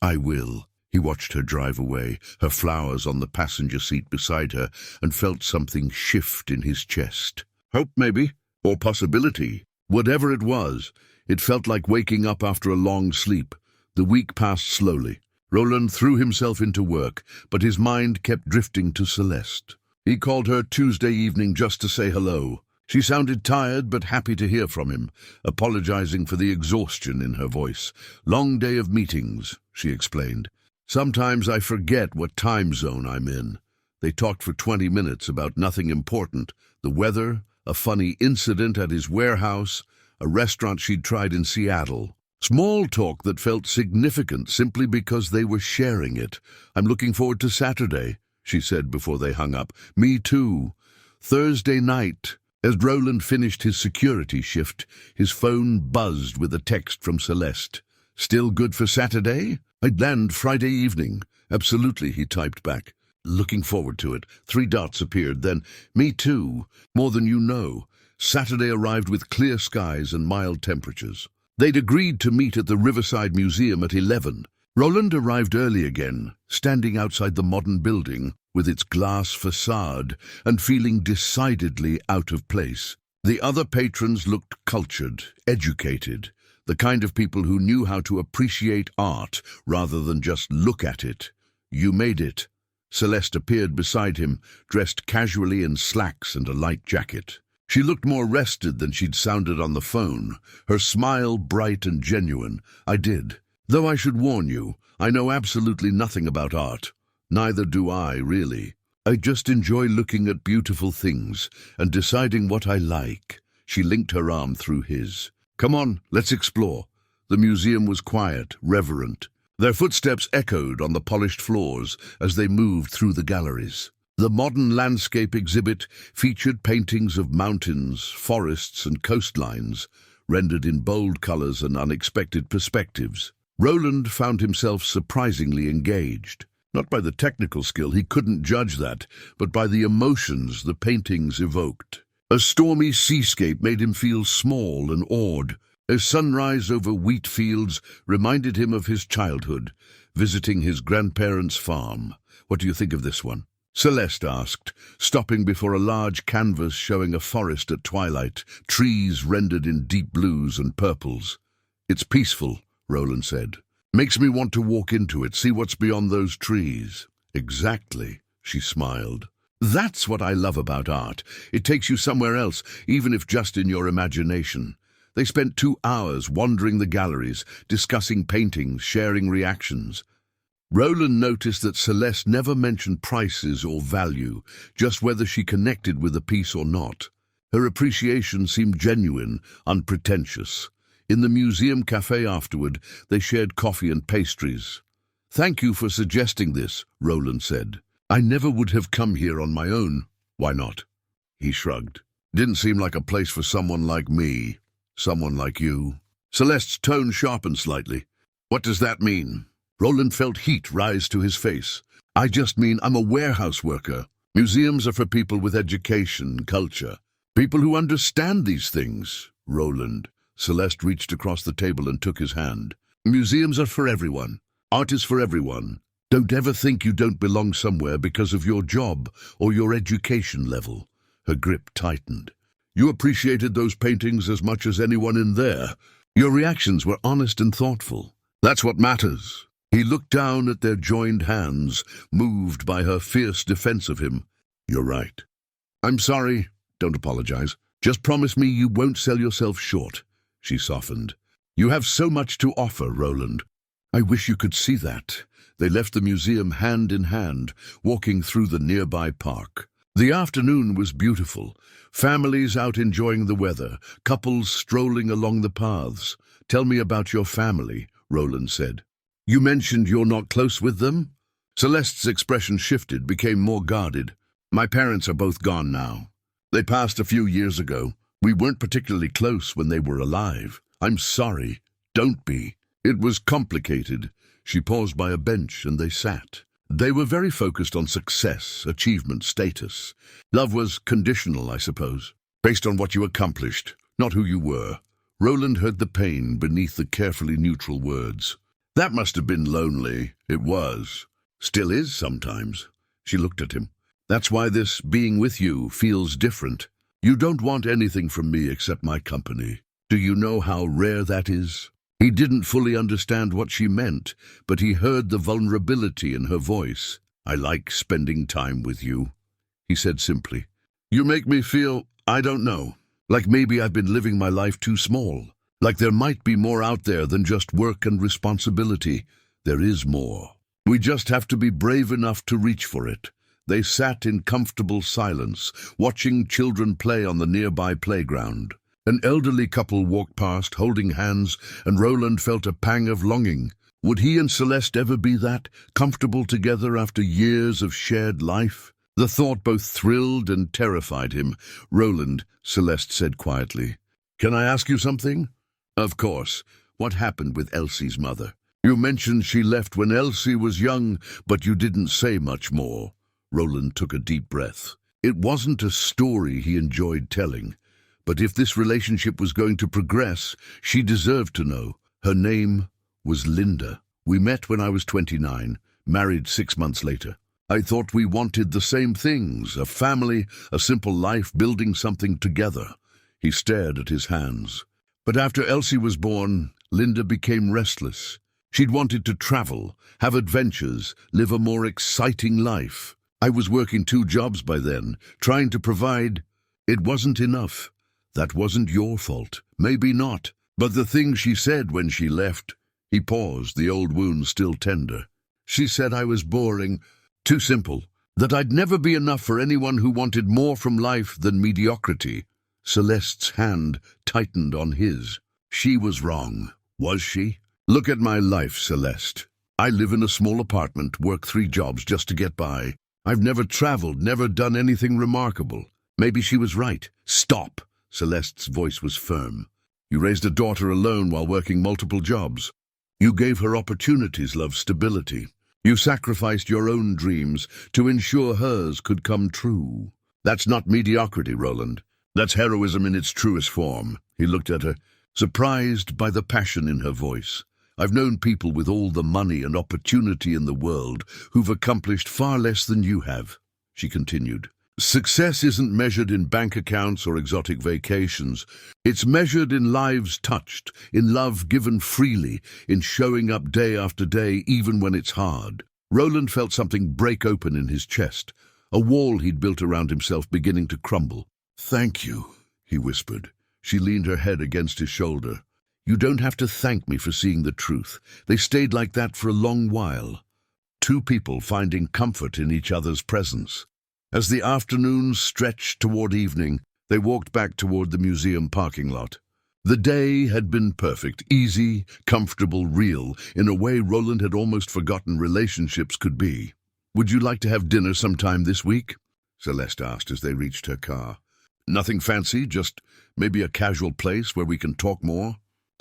I will. He watched her drive away, her flowers on the passenger seat beside her, and felt something shift in his chest. Hope, maybe, or possibility. Whatever it was, it felt like waking up after a long sleep. The week passed slowly. Roland threw himself into work, but his mind kept drifting to Celeste. He called her Tuesday evening just to say hello. She sounded tired but happy to hear from him, apologizing for the exhaustion in her voice. Long day of meetings, she explained. Sometimes I forget what time zone I'm in. They talked for 20 minutes about nothing important. The weather, a funny incident at his warehouse, a restaurant she'd tried in Seattle. Small talk that felt significant simply because they were sharing it. I'm looking forward to Saturday, she said before they hung up. Me too. Thursday night. As Roland finished his security shift, his phone buzzed with a text from Celeste. Still good for Saturday? I'd land Friday evening. Absolutely, he typed back. Looking forward to it. 3 dots appeared, then, me too. More than you know. Saturday arrived with clear skies and mild temperatures. They'd agreed to meet at the Riverside Museum at 11. Roland arrived early again, standing outside the modern building with its glass facade and feeling decidedly out of place. The other patrons looked cultured, educated, the kind of people who knew how to appreciate art rather than just look at it. You made it. Celeste appeared beside him, dressed casually in slacks and a light jacket. She looked more rested than she'd sounded on the phone, her smile bright and genuine. I did. Though I should warn you, I know absolutely nothing about art. Neither do I, really. I just enjoy looking at beautiful things and deciding what I like. She linked her arm through his. Come on, let's explore. The museum was quiet, reverent. Their footsteps echoed on the polished floors as they moved through the galleries. The modern landscape exhibit featured paintings of mountains, forests, and coastlines, rendered in bold colors and unexpected perspectives. Roland found himself surprisingly engaged. Not by the technical skill, he couldn't judge that, but by the emotions the paintings evoked. A stormy seascape made him feel small and awed. A sunrise over wheat fields reminded him of his childhood, visiting his grandparents' farm. What do you think of this one? Celeste asked, stopping before a large canvas showing a forest at twilight, trees rendered in deep blues and purples. It's peaceful, Roland said. Makes me want to walk into it, see what's beyond those trees. Exactly, she smiled. That's what I love about art. It takes you somewhere else, even if just in your imagination. They spent 2 hours wandering the galleries, discussing paintings, sharing reactions. Roland noticed that Celeste never mentioned prices or value, just whether she connected with a piece or not. Her appreciation seemed genuine, unpretentious. In the museum cafe afterward, they shared coffee and pastries. Thank you for suggesting this, Roland said. I never would have come here on my own. Why not? He shrugged. Didn't seem like a place for someone like me. Someone like you. Celeste's tone sharpened slightly. What does that mean? Roland felt heat rise to his face. I just mean I'm a warehouse worker. Museums are for people with education, culture. People who understand these things. Roland. Celeste reached across the table and took his hand. Museums are for everyone. Art is for everyone. Don't ever think you don't belong somewhere because of your job or your education level. Her grip tightened. You appreciated those paintings as much as anyone in there. Your reactions were honest and thoughtful. That's what matters. He looked down at their joined hands, moved by her fierce defense of him. You're right. I'm sorry. Don't apologize. Just promise me you won't sell yourself short. She softened. You have so much to offer, Roland. I wish you could see that. They left the museum hand in hand, walking through the nearby park. The afternoon was beautiful. Families out enjoying the weather, couples strolling along the paths. Tell me about your family, Roland said. You mentioned you're not close with them? Celeste's expression shifted, became more guarded. My parents are both gone now. They passed a few years ago. We weren't particularly close when they were alive. I'm sorry. Don't be. It was complicated. She paused by a bench and they sat. They were very focused on success, achievement, status. Love was conditional, I suppose, based on what you accomplished, not who you were. Roland heard the pain beneath the carefully neutral words. That must have been lonely. It was. Still is sometimes. She looked at him. That's why this being with you feels different. You don't want anything from me except my company. Do you know how rare that is? He didn't fully understand what she meant, but he heard the vulnerability in her voice. I like spending time with you, he said simply. You make me feel, I don't know, like maybe I've been living my life too small. Like there might be more out there than just work and responsibility. There is more. We just have to be brave enough to reach for it. They sat in comfortable silence, watching children play on the nearby playground. An elderly couple walked past, holding hands, and Roland felt a pang of longing. Would he and Celeste ever be that, comfortable together after years of shared life? The thought both thrilled and terrified him. Roland, Celeste said quietly. Can I ask you something? Of course. What happened with Elsie's mother? You mentioned she left when Elsie was young, but you didn't say much more. Roland took a deep breath. It wasn't a story he enjoyed telling. But if this relationship was going to progress, she deserved to know. Her name was Linda. We met when I was 29, married 6 months later. I thought we wanted the same things, a family, a simple life, building something together. He stared at his hands. But after Elsie was born, Linda became restless. She'd wanted to travel, have adventures, live a more exciting life. I was working 2 jobs by then, trying to provide. It wasn't enough. That wasn't your fault. Maybe not. But the things she said when she left. He paused, the old wound still tender. She said I was boring, too simple, that I'd never be enough for anyone who wanted more from life than mediocrity. Celeste's hand tightened on his. She was wrong, was she? Look at my life, Celeste. I live in a small apartment, work 3 jobs just to get by. I've never traveled, never done anything remarkable. Maybe she was right. Stop! Celeste's voice was firm. You raised a daughter alone while working multiple jobs. You gave her opportunities, love, stability. You sacrificed your own dreams to ensure hers could come true. That's not mediocrity, Roland. That's heroism in its truest form. He looked at her, surprised by the passion in her voice. I've known people with all the money and opportunity in the world who've accomplished far less than you have, she continued. Success isn't measured in bank accounts or exotic vacations. It's measured in lives touched, in love given freely, in showing up day after day, even when it's hard. Roland felt something break open in his chest, a wall he'd built around himself beginning to crumble. Thank you, he whispered. She leaned her head against his shoulder. You don't have to thank me for seeing the truth. They stayed like that for a long while. 2 people finding comfort in each other's presence. As the afternoon stretched toward evening, they walked back toward the museum parking lot. The day had been perfect, easy, comfortable, real, in a way Roland had almost forgotten relationships could be. Would you like to have dinner sometime this week? Celeste asked as they reached her car. Nothing fancy, just maybe a casual place where we can talk more?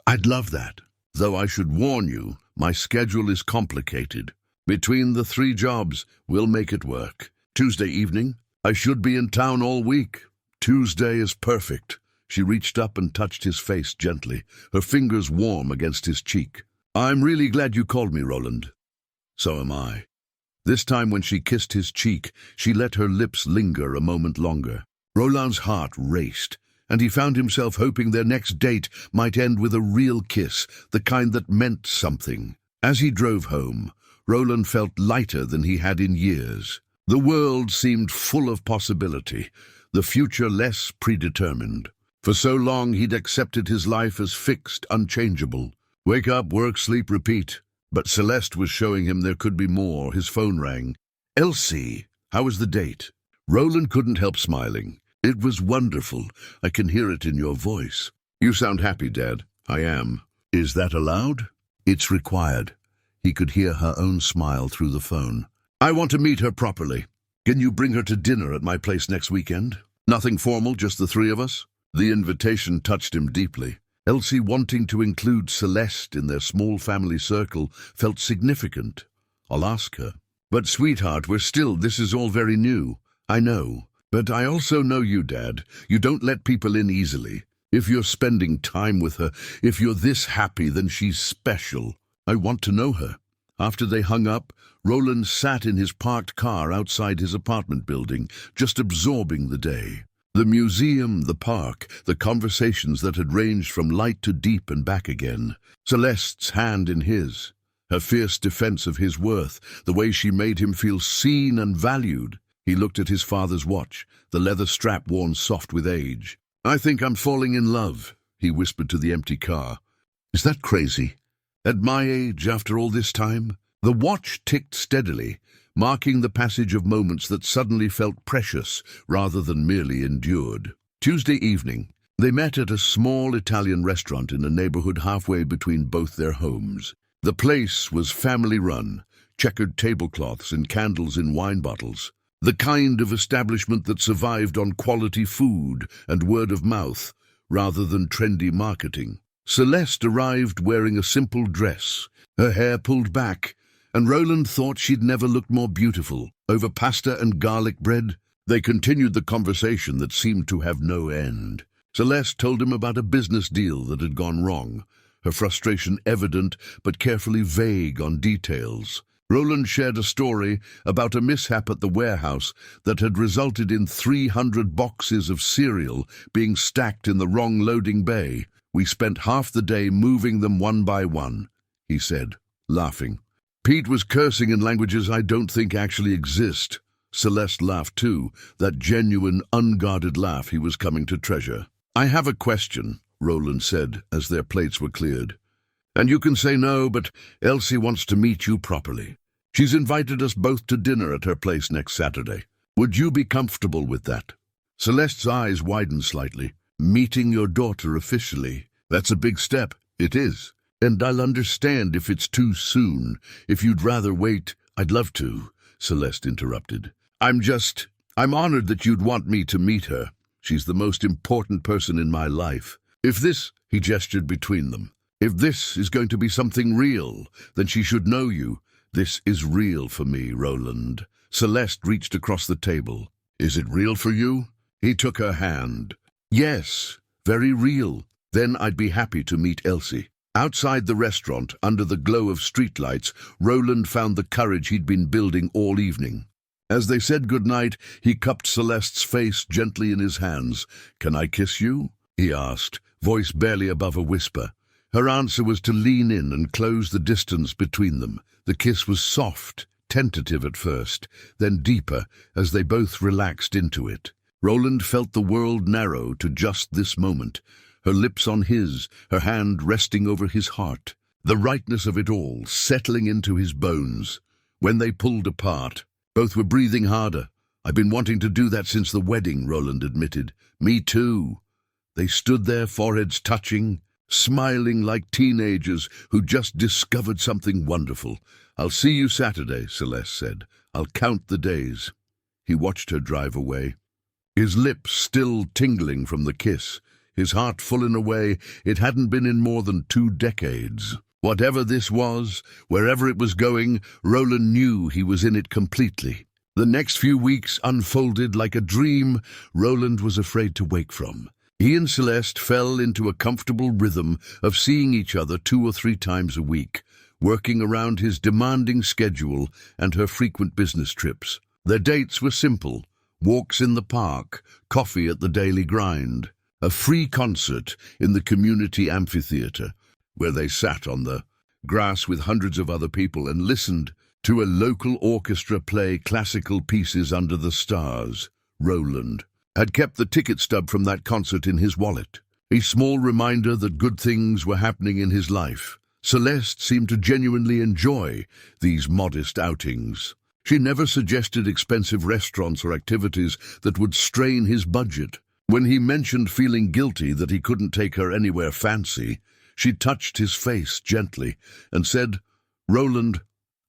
I'd love that. Though I should warn you, my schedule is complicated. Between the 3 jobs, we'll make it work. Tuesday evening, I should be in town all week. Tuesday is perfect. She reached up and touched his face gently, her fingers warm against his cheek. I'm really glad you called me, Roland. So am I. This time when she kissed his cheek, she let her lips linger a moment longer. Roland's heart raced, and he found himself hoping their next date might end with a real kiss, the kind that meant something. As he drove home, Roland felt lighter than he had in years. The world seemed full of possibility, the future less predetermined. For so long he'd accepted his life as fixed, unchangeable. Wake up, work, sleep, repeat. But Celeste was showing him there could be more. His phone rang. Elsie, how was the date? Roland couldn't help smiling. It was wonderful. I can hear it in your voice. You sound happy, Dad. I am. Is that allowed? It's required. He could hear her own smile through the phone. I want to meet her properly. Can you bring her to dinner at my place next weekend? Nothing formal, just the 3 of us? The invitation touched him deeply. Elsie wanting to include Celeste in their small family circle felt significant. I'll ask her. But sweetheart, this is all very new. I know. But I also know you, Dad. You don't let people in easily. If you're spending time with her, if you're this happy, then she's special. I want to know her. After they hung up, Roland sat in his parked car outside his apartment building, just absorbing the day. The museum, the park, the conversations that had ranged from light to deep and back again. Celeste's hand in his, her fierce defense of his worth, the way she made him feel seen and valued. He looked at his father's watch, the leather strap worn soft with age. I think I'm falling in love, he whispered to the empty car. Is that crazy? At my age, after all this time? The watch ticked steadily, marking the passage of moments that suddenly felt precious rather than merely endured. Tuesday evening, they met at a small Italian restaurant in a neighborhood halfway between both their homes. The place was family-run, checkered tablecloths and candles in wine bottles. The kind of establishment that survived on quality food and word of mouth, rather than trendy marketing. Celeste arrived wearing a simple dress, her hair pulled back, and Roland thought she'd never looked more beautiful. Over pasta and garlic bread, they continued the conversation that seemed to have no end. Celeste told him about a business deal that had gone wrong, her frustration evident but carefully vague on details. Roland shared a story about a mishap at the warehouse that had resulted in 300 boxes of cereal being stacked in the wrong loading bay. We spent half the day moving them one by one, he said, laughing. Pete was cursing in languages I don't think actually exist. Celeste laughed too, that genuine, unguarded laugh he was coming to treasure. I have a question, Roland said as their plates were cleared. And you can say no, but Elsie wants to meet you properly. She's invited us both to dinner at her place next Saturday. Would you be comfortable with that? Celeste's eyes widened slightly. Meeting your daughter officially, that's a big step. It is. And I'll understand if it's too soon. If you'd rather wait, I'd love to, Celeste interrupted. I'm honored that you'd want me to meet her. She's the most important person in my life. If this, he gestured between them, if this is going to be something real, then she should know you. This is real for me, Roland. Celeste reached across the table. Is it real for you? He took her hand. Yes, very real. Then I'd be happy to meet Elsie. Outside the restaurant, under the glow of streetlights, Roland found the courage he'd been building all evening. As they said goodnight, he cupped Celeste's face gently in his hands. Can I kiss you? He asked, voice barely above a whisper. Her answer was to lean in and close the distance between them. The kiss was soft, tentative at first, then deeper as they both relaxed into it. Roland felt the world narrow to just this moment, her lips on his, her hand resting over his heart, the rightness of it all settling into his bones. When they pulled apart, both were breathing harder. I've been wanting to do that since the wedding, Roland admitted. Me too. They stood there, foreheads touching, smiling like teenagers who just discovered something wonderful. I'll see you Saturday, Celeste said. I'll count the days. He watched her drive away, his lips still tingling from the kiss, his heart full in a way it hadn't been in more than 2 decades. Whatever this was, wherever it was going, Roland knew he was in it completely. The next few weeks unfolded like a dream Roland was afraid to wake from. He and Celeste fell into a comfortable rhythm of seeing each other 2 or 3 times a week, working around his demanding schedule and her frequent business trips. Their dates were simple: walks in the park, coffee at the Daily Grind, a free concert in the community amphitheater, where they sat on the grass with hundreds of other people and listened to a local orchestra play classical pieces under the stars. Roland had kept the ticket stub from that concert in his wallet, a small reminder that good things were happening in his life. Celeste seemed to genuinely enjoy these modest outings. She never suggested expensive restaurants or activities that would strain his budget. When he mentioned feeling guilty that he couldn't take her anywhere fancy, she touched his face gently and said, Roland,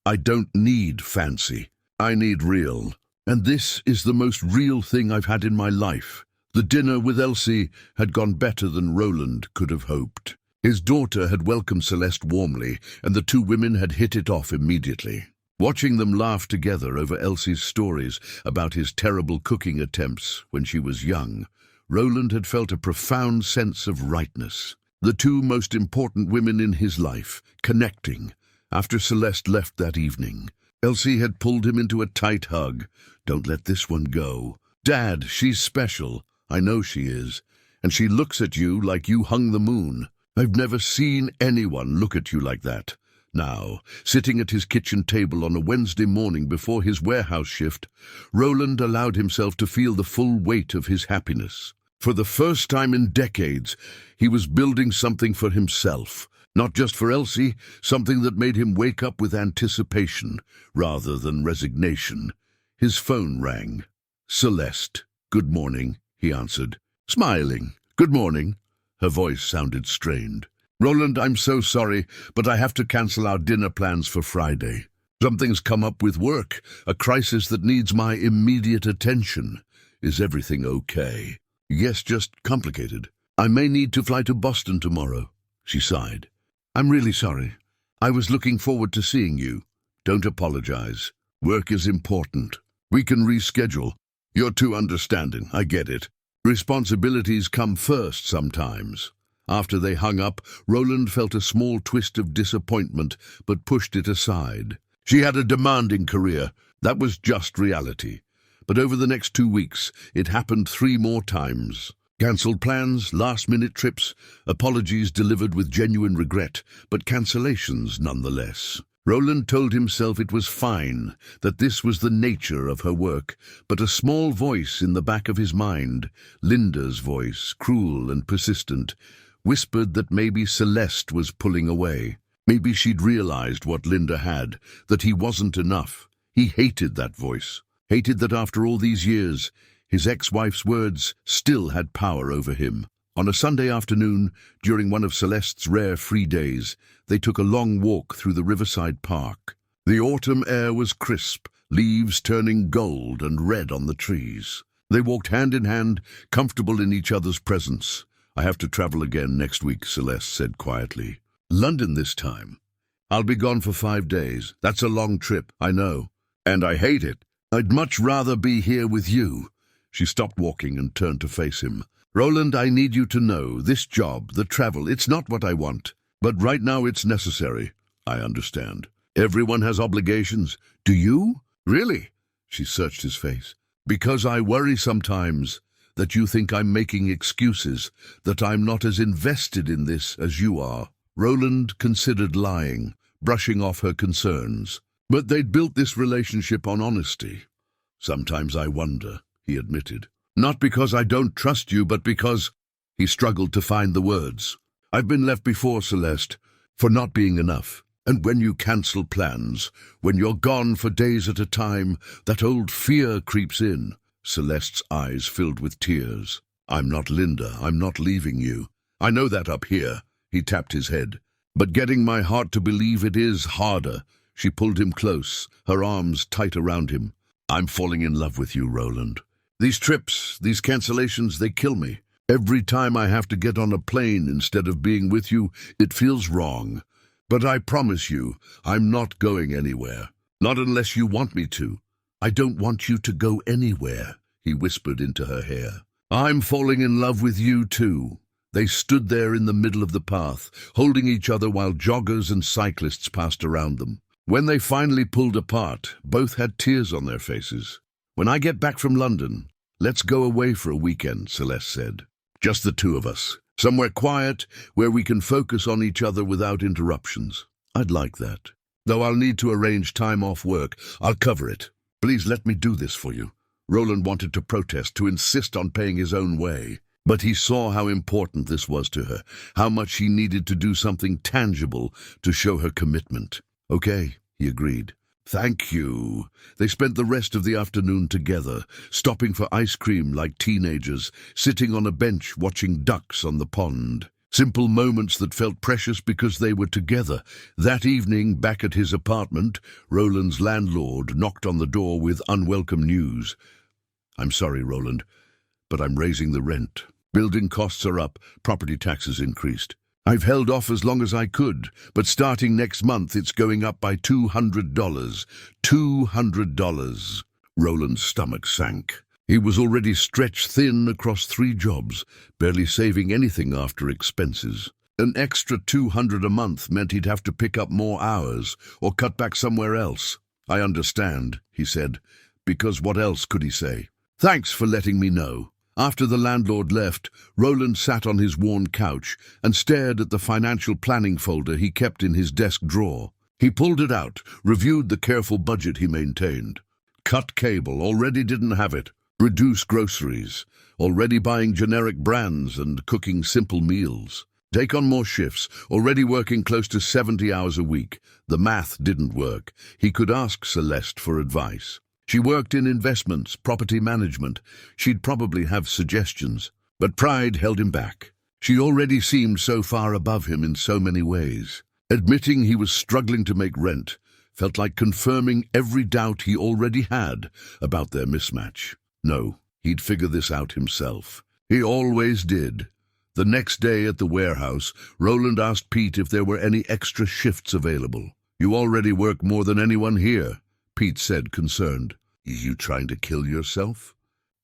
I don't need fancy. I need real. And this is the most real thing I've had in my life. The dinner with Elsie had gone better than Roland could have hoped. His daughter had welcomed Celeste warmly, and the two women had hit it off immediately. Watching them laugh together over Elsie's stories about his terrible cooking attempts when she was young, Roland had felt a profound sense of rightness. The two most important women in his life, connecting, after Celeste left that evening. Elsie had pulled him into a tight hug. "Don't let this one go. Dad, she's special. I know she is. And she looks at you like you hung the moon. I've never seen anyone look at you like that." Now, sitting at his kitchen table on a Wednesday morning before his warehouse shift, Roland allowed himself to feel the full weight of his happiness. For the first time in decades, he was building something for himself, not just for Elsie, something that made him wake up with anticipation rather than resignation. His phone rang. "Celeste, good morning," he answered, smiling. "Good morning." Her voice sounded strained. "Roland, I'm so sorry, but I have to cancel our dinner plans for Friday. Something's come up with work, a crisis that needs my immediate attention. Is everything okay?" "Yes, just complicated. I may need to fly to Boston tomorrow," she sighed. "I'm really sorry. I was looking forward to seeing you." "Don't apologize. Work is important. We can reschedule. You're too understanding, I get it. Responsibilities come first sometimes." After they hung up, Roland felt a small twist of disappointment, but pushed it aside. She had a demanding career. That was just reality. But over the next 2 weeks, it happened 3 more times. Cancelled plans, last-minute trips, apologies delivered with genuine regret, but cancellations nonetheless. Roland told himself it was fine, that this was the nature of her work, but a small voice in the back of his mind, Linda's voice, cruel and persistent, whispered that maybe Celeste was pulling away. Maybe she'd realized what Linda had, that he wasn't enough. He hated that voice, hated that after all these years, his ex-wife's words still had power over him. On a Sunday afternoon, during one of Celeste's rare free days, they took a long walk through the riverside park. The autumn air was crisp, leaves turning gold and red on the trees. They walked hand in hand, comfortable in each other's presence. "I have to travel again next week," Celeste said quietly. "London this time. I'll be gone for 5 days. That's a long trip, I know. And I hate it. I'd much rather be here with you." She stopped walking and turned to face him. "Roland, I need you to know, this job, the travel, it's not what I want. But right now it's necessary." "I understand. Everyone has obligations. Do you?" "Really?" She searched his face. "Because I worry sometimes that you think I'm making excuses, that I'm not as invested in this as you are." Roland considered lying, brushing off her concerns. But they'd built this relationship on honesty. "Sometimes I wonder," he admitted. "Not because I don't trust you, but because—" He struggled to find the words. "I've been left before, Celeste, for not being enough. And when you cancel plans, when you're gone for days at a time, that old fear creeps in." Celeste's eyes filled with tears. "I'm not Linda. I'm not leaving you. I know that up here." He tapped his head. "But getting my heart to believe it is harder." She pulled him close, her arms tight around him. "I'm falling in love with you, Roland. These trips, these cancellations, they kill me. Every time I have to get on a plane instead of being with you, it feels wrong. But I promise you, I'm not going anywhere. Not unless you want me to." "I don't want you to go anywhere," he whispered into her hair. "I'm falling in love with you too." They stood there in the middle of the path, holding each other while joggers and cyclists passed around them. When they finally pulled apart, both had tears on their faces. "When I get back from London, let's go away for a weekend," Celeste said. "Just the two of us. Somewhere quiet, where we can focus on each other without interruptions." "I'd like that. Though I'll need to arrange time off work. I'll cover it. Please let me do this for you." Roland wanted to protest, to insist on paying his own way. But he saw how important this was to her, how much she needed to do something tangible to show her commitment. "Okay," he agreed. "Thank you." They spent the rest of the afternoon together, stopping for ice cream like teenagers, sitting on a bench watching ducks on the pond. Simple moments that felt precious because they were together. That evening, back at his apartment, Roland's landlord knocked on the door with unwelcome news. "I'm sorry, Roland, but I'm raising the rent. Building costs are up, property taxes increased. I've held off as long as I could, but starting next month it's going up by $200. $200. Roland's stomach sank. He was already stretched thin across 3 jobs, barely saving anything after expenses. An extra $200 a month meant he'd have to pick up more hours or cut back somewhere else. I understand, he said, because what else could he say? Thanks for letting me know. After the landlord left, Roland sat on his worn couch and stared at the financial planning folder he kept in his desk drawer. He pulled it out, reviewed the careful budget he maintained. Cut cable, already didn't have it. Reduce groceries, already buying generic brands and cooking simple meals. Take on more shifts, already working close to 70 hours a week. The math didn't work. He could ask Celeste for advice. She worked in investments, property management. She'd probably have suggestions. But pride held him back. She already seemed so far above him in so many ways. Admitting he was struggling to make rent felt like confirming every doubt he already had about their mismatch. No, he'd figure this out himself. He always did. The next day at the warehouse, Roland asked Pete if there were any extra shifts available. You already work more than anyone here, Pete said, concerned. You trying to kill yourself?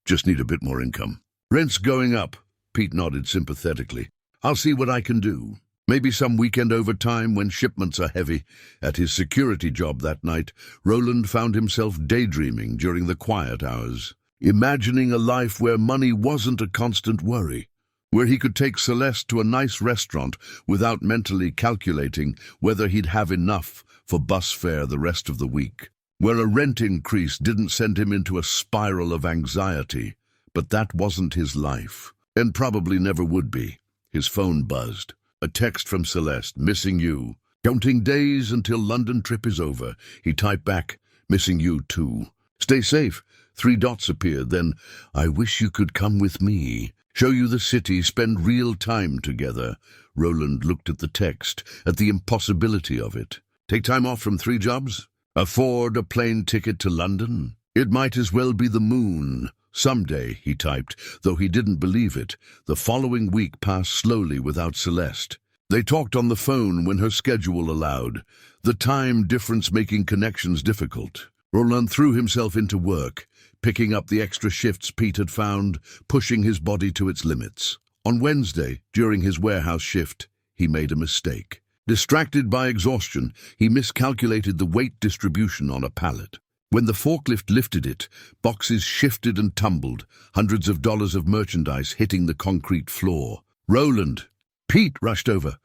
Just need a bit more income. Rent's going up, Pete nodded sympathetically. I'll see what I can do. Maybe some weekend overtime when shipments are heavy. At his security job that night, Roland found himself daydreaming during the quiet hours, imagining a life where money wasn't a constant worry, where he could take Celeste to a nice restaurant without mentally calculating whether he'd have enough for bus fare the rest of the week, where a rent increase didn't send him into a spiral of anxiety. But that wasn't his life, and probably never would be. His phone buzzed. A text from Celeste, missing you. Counting days until London trip is over. He typed back, missing you too. Stay safe. 3 dots appeared, then, I wish you could come with me. Show you the city, spend real time together. Roland looked at the text, at the impossibility of it. Take time off from 3 jobs? Afford a plane ticket to London? It might as well be the moon. Someday, he typed, though he didn't believe it. The following week passed slowly without Celeste. They talked on the phone when her schedule allowed, the time difference making connections difficult. Roland threw himself into work, picking up the extra shifts Pete had found, pushing his body to its limits. On Wednesday, during his warehouse shift, he made a mistake. Distracted by exhaustion, he miscalculated the weight distribution on a pallet. When the forklift lifted it, boxes shifted and tumbled, hundreds of dollars of merchandise hitting the concrete floor. Roland! Pete rushed over.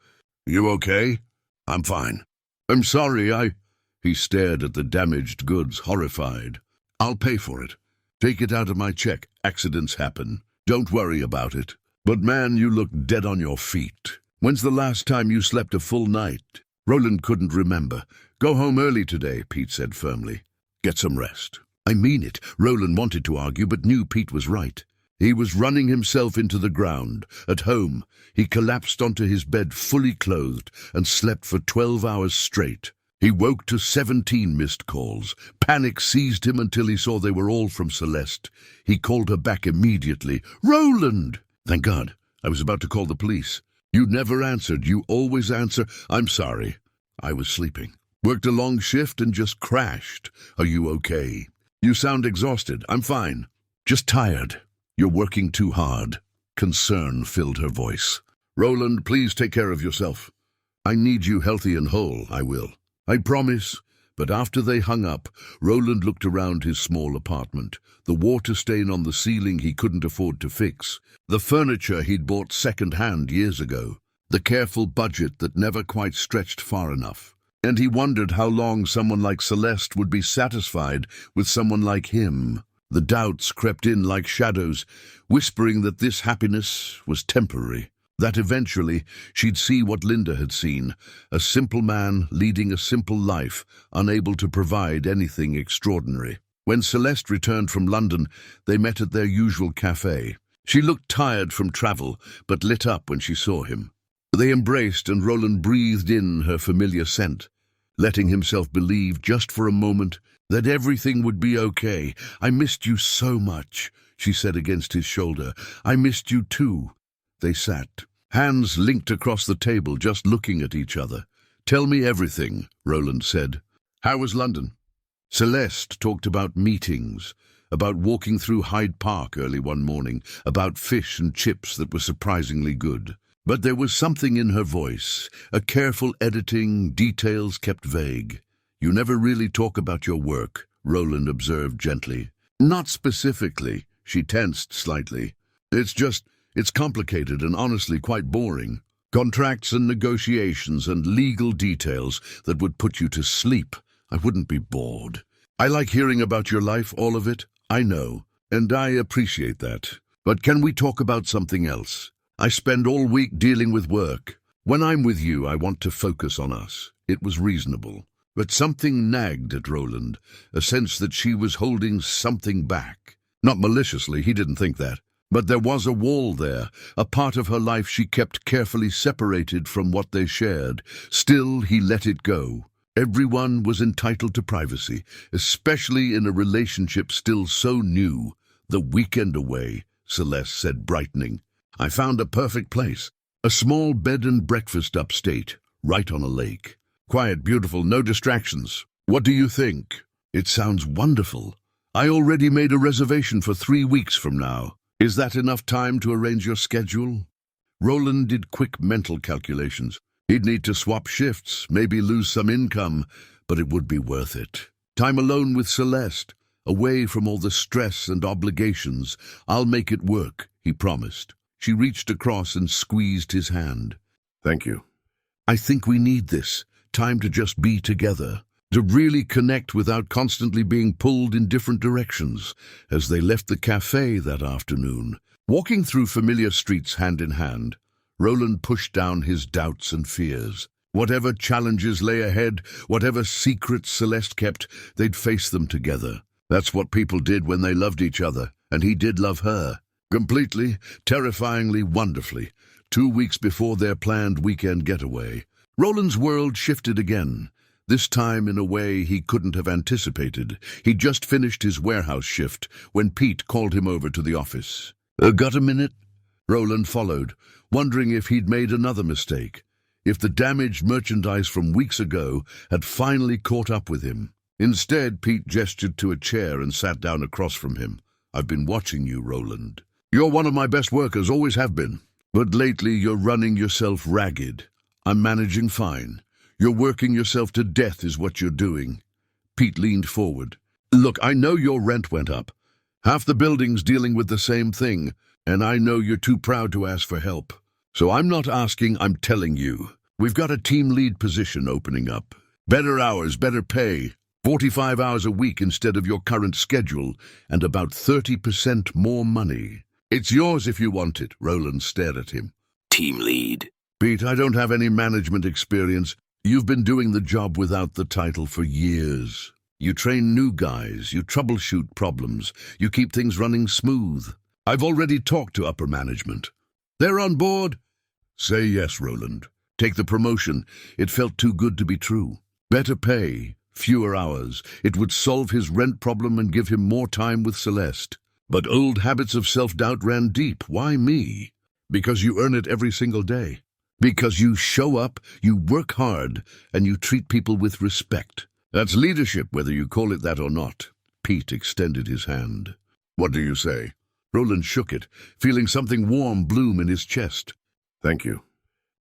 You okay? I'm fine. I'm sorry, He stared at the damaged goods, horrified. I'll pay for it. Take it out of my check. Accidents happen. Don't worry about it. But man, you look dead on your feet. When's the last time you slept a full night? Roland couldn't remember. Go home early today, Pete said firmly. Get some rest. I mean it, Roland wanted to argue, but knew Pete was right. He was running himself into the ground. At home, he collapsed onto his bed fully clothed and slept for 12 hours straight. He woke to 17 missed calls. Panic seized him until he saw they were all from Celeste. He called her back immediately. Roland! Thank God. I was about to call the police. You never answered. You always answer. I'm sorry. I was sleeping. Worked a long shift and just crashed. Are you okay? You sound exhausted. I'm fine. Just tired. You're working too hard. Concern filled her voice. Roland, please take care of yourself. I need you healthy and whole. I will. I promise. But after they hung up, Roland looked around his small apartment. The water stain on the ceiling he couldn't afford to fix. The furniture he'd bought second-hand years ago. The careful budget that never quite stretched far enough. And he wondered how long someone like Celeste would be satisfied with someone like him. The doubts crept in like shadows, whispering that this happiness was temporary, that eventually she'd see what Linda had seen, a simple man leading a simple life, unable to provide anything extraordinary. When Celeste returned from London, they met at their usual cafe. She looked tired from travel, but lit up when she saw him. They embraced, and Roland breathed in her familiar scent, letting himself believe just for a moment that everything would be okay. I missed you so much. she said against his shoulder. "I missed you too." They sat, hands linked across the table, just looking at each other. "Tell me everything," Roland said. "How was London?" Celeste talked about meetings, about walking through Hyde Park early one morning, about fish and chips that were surprisingly good. But there was something in her voice, a careful editing, details kept vague. "You never really talk about your work," Roland observed gently. "Not specifically." She tensed slightly. It's complicated and honestly quite boring. Contracts and negotiations and legal details that would put you to sleep. I wouldn't be bored. I like hearing about your life, all of it. I know, and I appreciate that. But can we talk about something else? I spend all week dealing with work. When I'm with you, I want to focus on us." It was reasonable. But something nagged at Roland, a sense that she was holding something back. Not maliciously, he didn't think that. But there was a wall there, a part of her life she kept carefully separated from what they shared. Still, he let it go. Everyone was entitled to privacy, especially in a relationship still so new. "The weekend away," Celeste said, brightening. "I found a perfect place. A small bed and breakfast upstate, right on a lake. Quiet, beautiful, no distractions. What do you think?" "It sounds wonderful. I already made a reservation for 3 weeks from now. Is that enough time to arrange your schedule?" Roland did quick mental calculations. He'd need to swap shifts, maybe lose some income, but it would be worth it. Time alone with Celeste, away from all the stress and obligations. "I'll make it work," he promised. She reached across and squeezed his hand. "Thank you. I think we need this. Time to just be together, to really connect without constantly being pulled in different directions." As they left the cafe that afternoon, walking through familiar streets hand in hand, Roland pushed down his doubts and fears. Whatever challenges lay ahead, whatever secrets Celeste kept, they'd face them together. That's what people did when they loved each other, and he did love her. Completely, terrifyingly, wonderfully. 2 weeks before their planned weekend getaway, Roland's world shifted again, this time in a way he couldn't have anticipated. He'd just finished his warehouse shift when Pete called him over to the office. "Got a minute?" Roland followed, wondering if he'd made another mistake, if the damaged merchandise from weeks ago had finally caught up with him. Instead, Pete gestured to a chair and sat down across from him. "I've been watching you, Roland. You're one of my best workers, always have been. But lately you're running yourself ragged. I'm managing fine. You're working yourself to death is what you're doing." Pete leaned forward. "Look, I know your rent went up. Half the building's dealing with the same thing, and I know you're too proud to ask for help. So I'm not asking, I'm telling you. We've got a team lead position opening up. Better hours, better pay. 45 hours a week instead of your current schedule, and about 30% more money. It's yours if you want it." Roland stared at him. "Team lead." "Pete, I don't have any management experience. You've been doing the job without the title for years. You train new guys, you troubleshoot problems, you keep things running smooth. I've already talked to upper management. They're on board." "Say yes, Roland. Take the promotion. It felt too good to be true. Better pay, fewer hours. It would solve his rent problem and give him more time with Celeste. But old habits of self-doubt ran deep. Why me? Because you earn it every single day. Because you show up, you work hard, and you treat people with respect. That's leadership, whether you call it that or not." Pete extended his hand. "What do you say?" Roland shook it, feeling something warm bloom in his chest. "Thank you."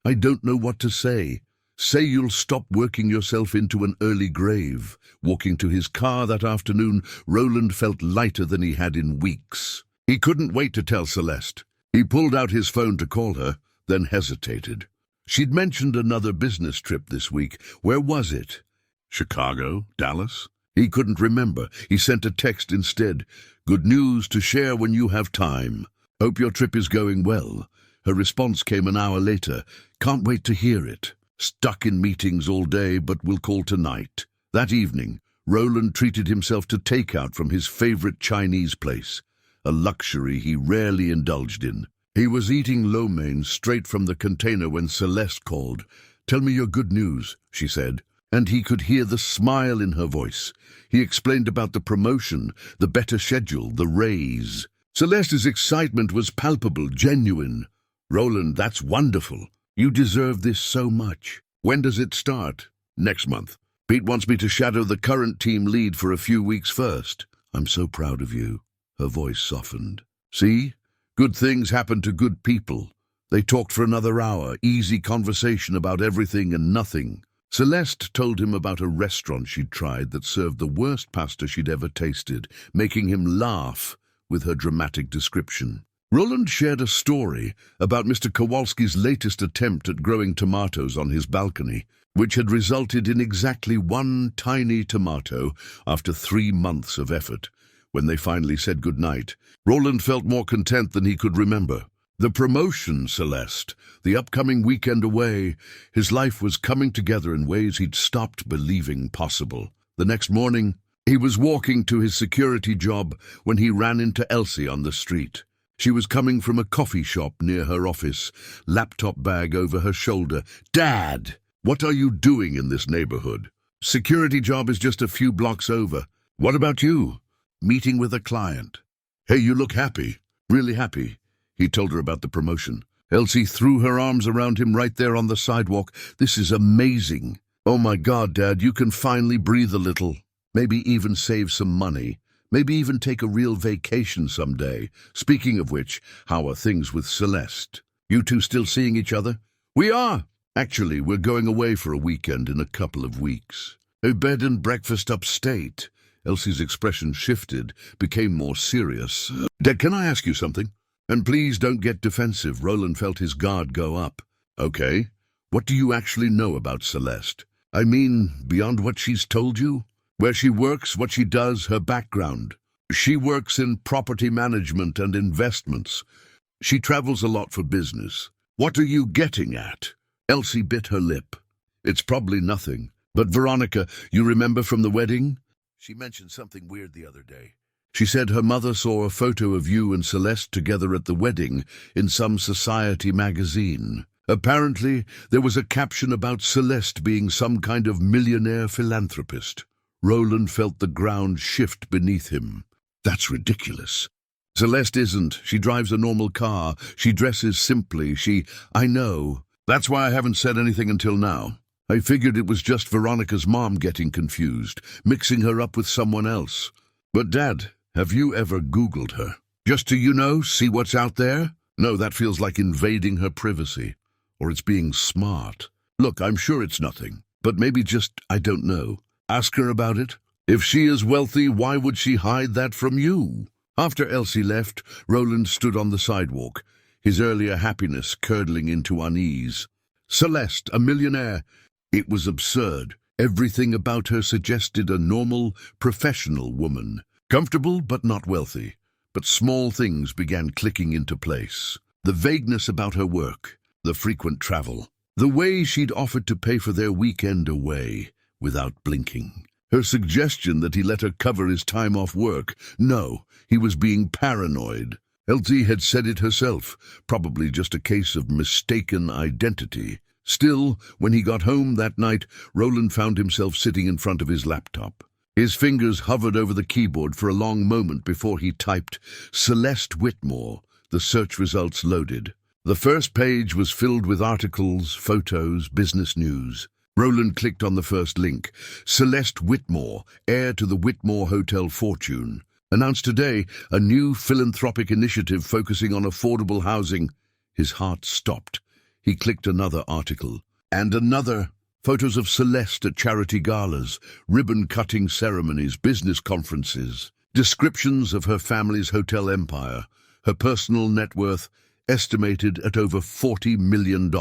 "I don't know what to say. Say you'll stop working yourself into an early grave." Walking to his car that afternoon, Roland felt lighter than he had in weeks. He couldn't wait to tell Celeste. He pulled out his phone to call her, then hesitated. She'd mentioned another business trip this week. Where was it? Chicago? Dallas? He couldn't remember. He sent a text instead. "Good news to share when you have time. Hope your trip is going well." Her response came an hour later. "Can't wait to hear it. Stuck in meetings all day, but we'll call tonight." That evening, Roland treated himself to takeout from his favorite Chinese place, a luxury he rarely indulged in. He was eating lo mein straight from the container when Celeste called. "Tell me your good news," she said, and he could hear the smile in her voice. He explained about the promotion, the better schedule, the raise. Celeste's excitement was palpable, genuine. "Roland, that's wonderful. You deserve this so much. When does it start?" "Next month. Pete wants me to shadow the current team lead for a few weeks first." "I'm so proud of you." Her voice softened. "See? Good things happen to good people." They talked for another hour, easy conversation about everything and nothing. Celeste told him about a restaurant she'd tried that served the worst pasta she'd ever tasted, making him laugh with her dramatic description. Roland shared a story about Mr. Kowalski's latest attempt at growing tomatoes on his balcony, which had resulted in exactly one tiny tomato after 3 months of effort. When they finally said goodnight, Roland felt more content than he could remember. The promotion, Celeste, the upcoming weekend away, his life was coming together in ways he'd stopped believing possible. The next morning, he was walking to his security job when he ran into Elsie on the street. She was coming from a coffee shop near her office, laptop bag over her shoulder. "Dad, what are you doing in this neighborhood?" "Security job is just a few blocks over." "What about you?" "Meeting with a client." "Hey, you look happy." "Really happy." He told her about the promotion. Elsie threw her arms around him right there on the sidewalk. "This is amazing." "Oh my God, Dad, you can finally breathe a little. Maybe even save some money. Maybe even take a real vacation someday. Speaking of which, how are things with Celeste? You two still seeing each other?" "We are. Actually, we're going away for a weekend in a couple of weeks. A bed and breakfast upstate." Elsie's expression shifted, became more serious. "Dad, can I ask you something? And please don't get defensive." Roland felt his guard go up. "Okay. What do you actually know about Celeste? I mean, beyond what she's told you? Where she works, what she does, her background." "She works in property management and investments. She travels a lot for business." "What are you getting at?" Elsie bit her lip. "It's probably nothing. But Veronica, you remember from the wedding? She mentioned something weird the other day. She said her mother saw a photo of you and Celeste together at the wedding in some society magazine. Apparently, there was a caption about Celeste being some kind of millionaire philanthropist." Roland felt the ground shift beneath him. "That's ridiculous." "Celeste isn't. She drives a normal car. She dresses simply. I know. That's why I haven't said anything until now. I figured it was just Veronica's mom getting confused, mixing her up with someone else. But Dad, have you ever Googled her? Just to, see what's out there? No, that feels like invading her privacy. Or it's being smart. Look, I'm sure it's nothing. But maybe just, I don't know. Ask her about it. If she is wealthy, why would she hide that from you?" After Elsie left, Roland stood on the sidewalk, his earlier happiness curdling into unease. Celeste, a millionaire. It was absurd. Everything about her suggested a normal, professional woman. Comfortable, but not wealthy. But small things began clicking into place. The vagueness about her work, the frequent travel, the way she'd offered to pay for their weekend away without blinking. Her suggestion that he let her cover his time off work. No, he was being paranoid. Elsie had said it herself, probably just a case of mistaken identity. Still, when he got home that night, Roland found himself sitting in front of his laptop. His fingers hovered over the keyboard for a long moment before he typed Celeste Whitmore. The search results loaded. The first page was filled with articles, photos, business news. Roland clicked on the first link. Celeste Whitmore, heir to the Whitmore Hotel fortune. Announced today a new philanthropic initiative focusing on affordable housing. His heart stopped. He clicked another article. And another. Photos of Celeste at charity galas, ribbon-cutting ceremonies, business conferences. Descriptions of her family's hotel empire. Her personal net worth estimated at over $40 million.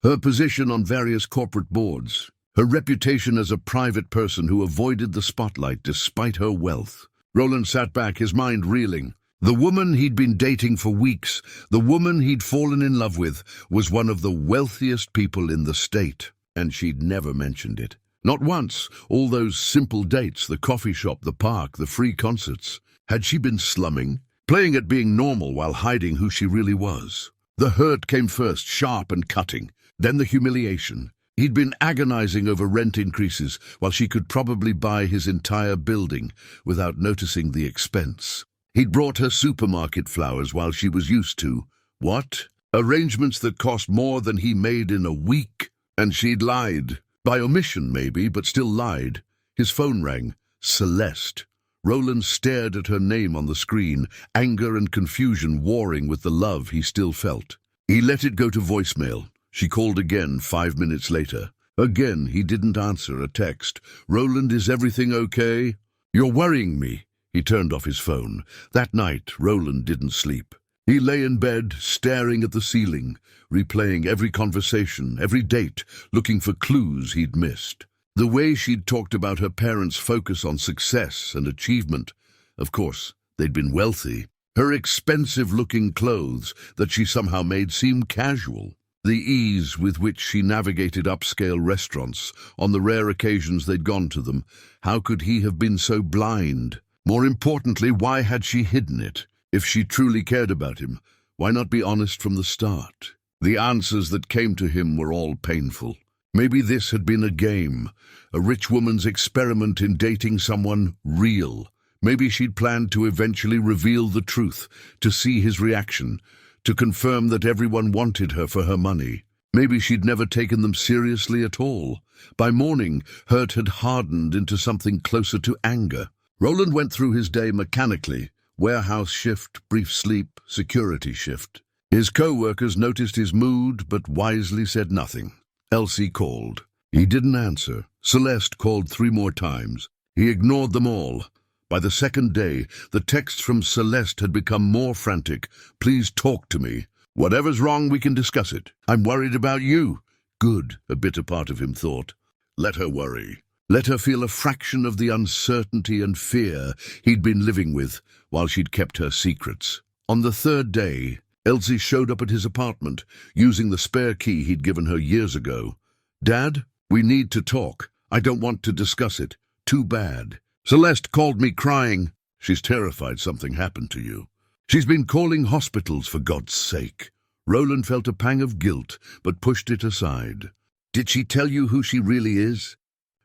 Her position on various corporate boards. Her reputation as a private person who avoided the spotlight despite her wealth. Roland sat back, his mind reeling. The woman he'd been dating for weeks, the woman he'd fallen in love with, was one of the wealthiest people in the state. And she'd never mentioned it. Not once. All those simple dates, the coffee shop, the park, the free concerts. Had she been slumming? Playing at being normal while hiding who she really was? The hurt came first, sharp and cutting. Then the humiliation. He'd been agonizing over rent increases while she could probably buy his entire building without noticing the expense. He'd brought her supermarket flowers while she was used to, what? Arrangements that cost more than he made in a week. And she'd lied. By omission, maybe, but still lied. His phone rang. Celeste. Roland stared at her name on the screen, anger and confusion warring with the love he still felt. He let it go to voicemail. She called again 5 minutes later. Again, he didn't answer a text. Roland, is everything okay? You're worrying me. He turned off his phone. That night, Roland didn't sleep. He lay in bed, staring at the ceiling, replaying every conversation, every date, looking for clues he'd missed. The way she'd talked about her parents' focus on success and achievement. Of course, they'd been wealthy. Her expensive-looking clothes that she somehow made seem casual. The ease with which she navigated upscale restaurants on the rare occasions they'd gone to them. How could he have been so blind? More importantly, why had she hidden it? If she truly cared about him, why not be honest from the start? The answers that came to him were all painful. Maybe this had been a game, a rich woman's experiment in dating someone real. Maybe she'd planned to eventually reveal the truth, to see his reaction, to confirm that everyone wanted her for her money. Maybe she'd never taken them seriously at all. By morning, hurt had hardened into something closer to anger. Roland went through his day mechanically. Warehouse shift, brief sleep, security shift. His co-workers noticed his mood, but wisely said nothing. Elsie called. He didn't answer. Celeste called 3 more times. He ignored them all. By the second day, the texts from Celeste had become more frantic. Please talk to me. Whatever's wrong, we can discuss it. I'm worried about you. Good, a bitter part of him thought. Let her worry. Let her feel a fraction of the uncertainty and fear he'd been living with while she'd kept her secrets. On the 3rd day, Elsie showed up at his apartment, using the spare key he'd given her years ago. Dad, we need to talk. I don't want to discuss it. Too bad. Celeste called me crying. She's terrified something happened to you. She's been calling hospitals, for God's sake. Roland felt a pang of guilt, but pushed it aside. Did she tell you who she really is?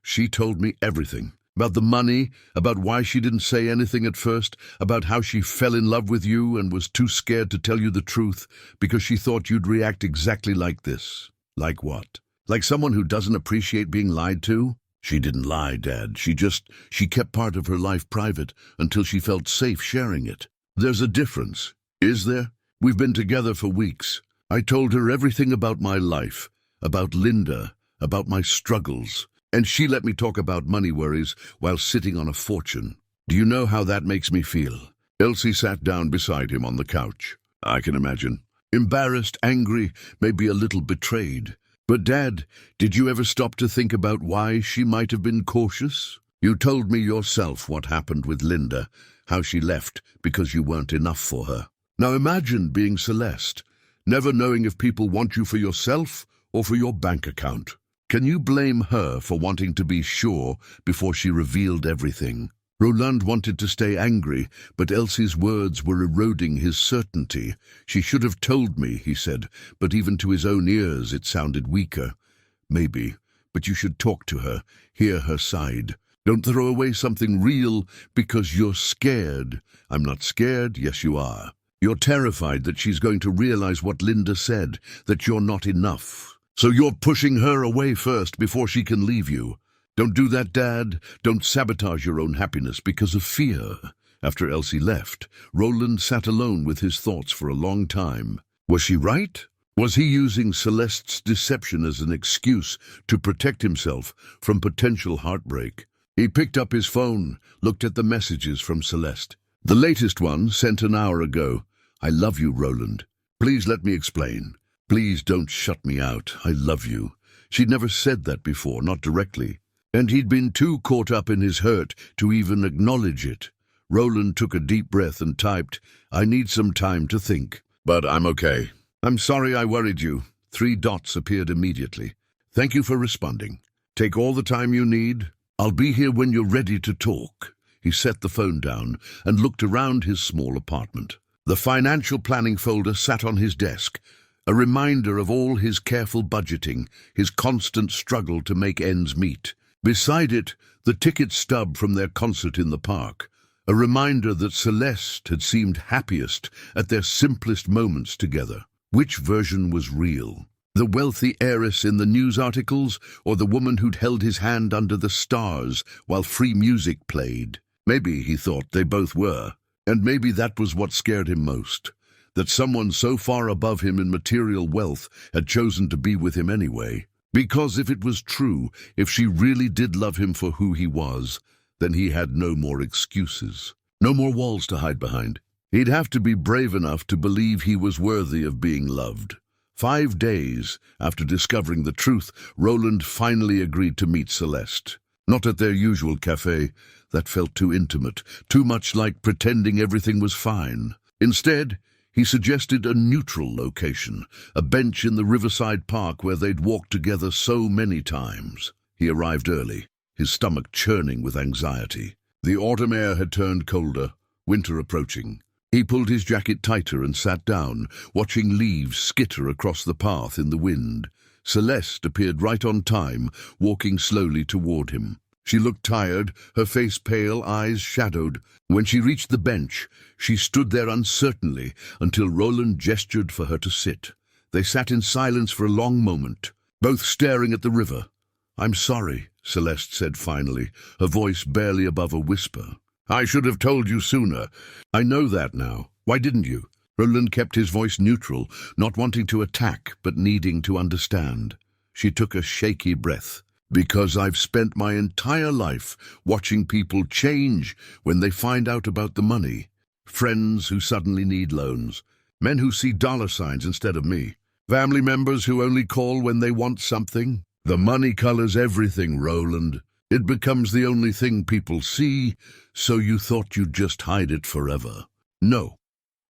She told me everything. About the money, about why she didn't say anything at first, about how she fell in love with you and was too scared to tell you the truth because she thought you'd react exactly like this. Like what? Like someone who doesn't appreciate being lied to? She didn't lie, Dad. She kept part of her life private until she felt safe sharing it. There's a difference. Is there? We've been together for weeks. I told her everything about my life, about Linda, about my struggles. And she let me talk about money worries while sitting on a fortune. Do you know how that makes me feel? Elsie sat down beside him on the couch. I can imagine. Embarrassed, angry, maybe a little betrayed. But Dad, did you ever stop to think about why she might have been cautious? You told me yourself what happened with Linda, how she left because you weren't enough for her. Now imagine being Celeste, never knowing if people want you for yourself or for your bank account. Can you blame her for wanting to be sure before she revealed everything? Roland wanted to stay angry, but Elsie's words were eroding his certainty. She should have told me, he said, but even to his own ears it sounded weaker. Maybe, but you should talk to her, hear her side. Don't throw away something real because you're scared. I'm not scared, yes you are. You're terrified that she's going to realize what Linda said, that you're not enough. So you're pushing her away first before she can leave you. Don't do that, Dad. Don't sabotage your own happiness because of fear. After Elsie left, Roland sat alone with his thoughts for a long time. Was she right? Was he using Celeste's deception as an excuse to protect himself from potential heartbreak? He picked up his phone, looked at the messages from Celeste. The latest one, sent an hour ago. I love you, Roland. Please let me explain. Please don't shut me out. I love you. She'd never said that before, not directly. And he'd been too caught up in his hurt to even acknowledge it. Roland took a deep breath and typed, I need some time to think. But I'm okay. I'm sorry I worried you. 3 dots appeared immediately. Thank you for responding. Take all the time you need. I'll be here when you're ready to talk. He set the phone down and looked around his small apartment. The financial planning folder sat on his desk, a reminder of all his careful budgeting, his constant struggle to make ends meet. Beside it, the ticket stub from their concert in the park, a reminder that Celeste had seemed happiest at their simplest moments together. Which version was real? The wealthy heiress in the news articles, or the woman who'd held his hand under the stars while free music played? Maybe, he thought, they both were. And maybe that was what scared him most, that someone so far above him in material wealth had chosen to be with him anyway. Because if it was true, if she really did love him for who he was, then he had no more excuses, no more walls to hide behind. He'd have to be brave enough to believe he was worthy of being loved. 5 days after discovering the truth, Roland finally agreed to meet Celeste. Not at their usual cafe. That felt too intimate, too much like pretending everything was fine. Instead, he suggested a neutral location, a bench in the riverside park where they'd walked together so many times. He arrived early, his stomach churning with anxiety. The autumn air had turned colder, winter approaching. He pulled his jacket tighter and sat down, watching leaves skitter across the path in the wind. Celeste appeared right on time, walking slowly toward him. She looked tired, her face pale, eyes shadowed. When she reached the bench, she stood there uncertainly until Roland gestured for her to sit. They sat in silence for a long moment, both staring at the river. "I'm sorry," Celeste said finally, her voice barely above a whisper. "I should have told you sooner. I know that now. Why didn't you?" Roland kept his voice neutral, not wanting to attack, but needing to understand. She took a shaky breath. "Because I've spent my entire life watching people change when they find out about the money. Friends who suddenly need loans. Men who see dollar signs instead of me. Family members who only call when they want something. The money colors everything, Roland. It becomes the only thing people see, so you thought you'd just hide it forever." "No,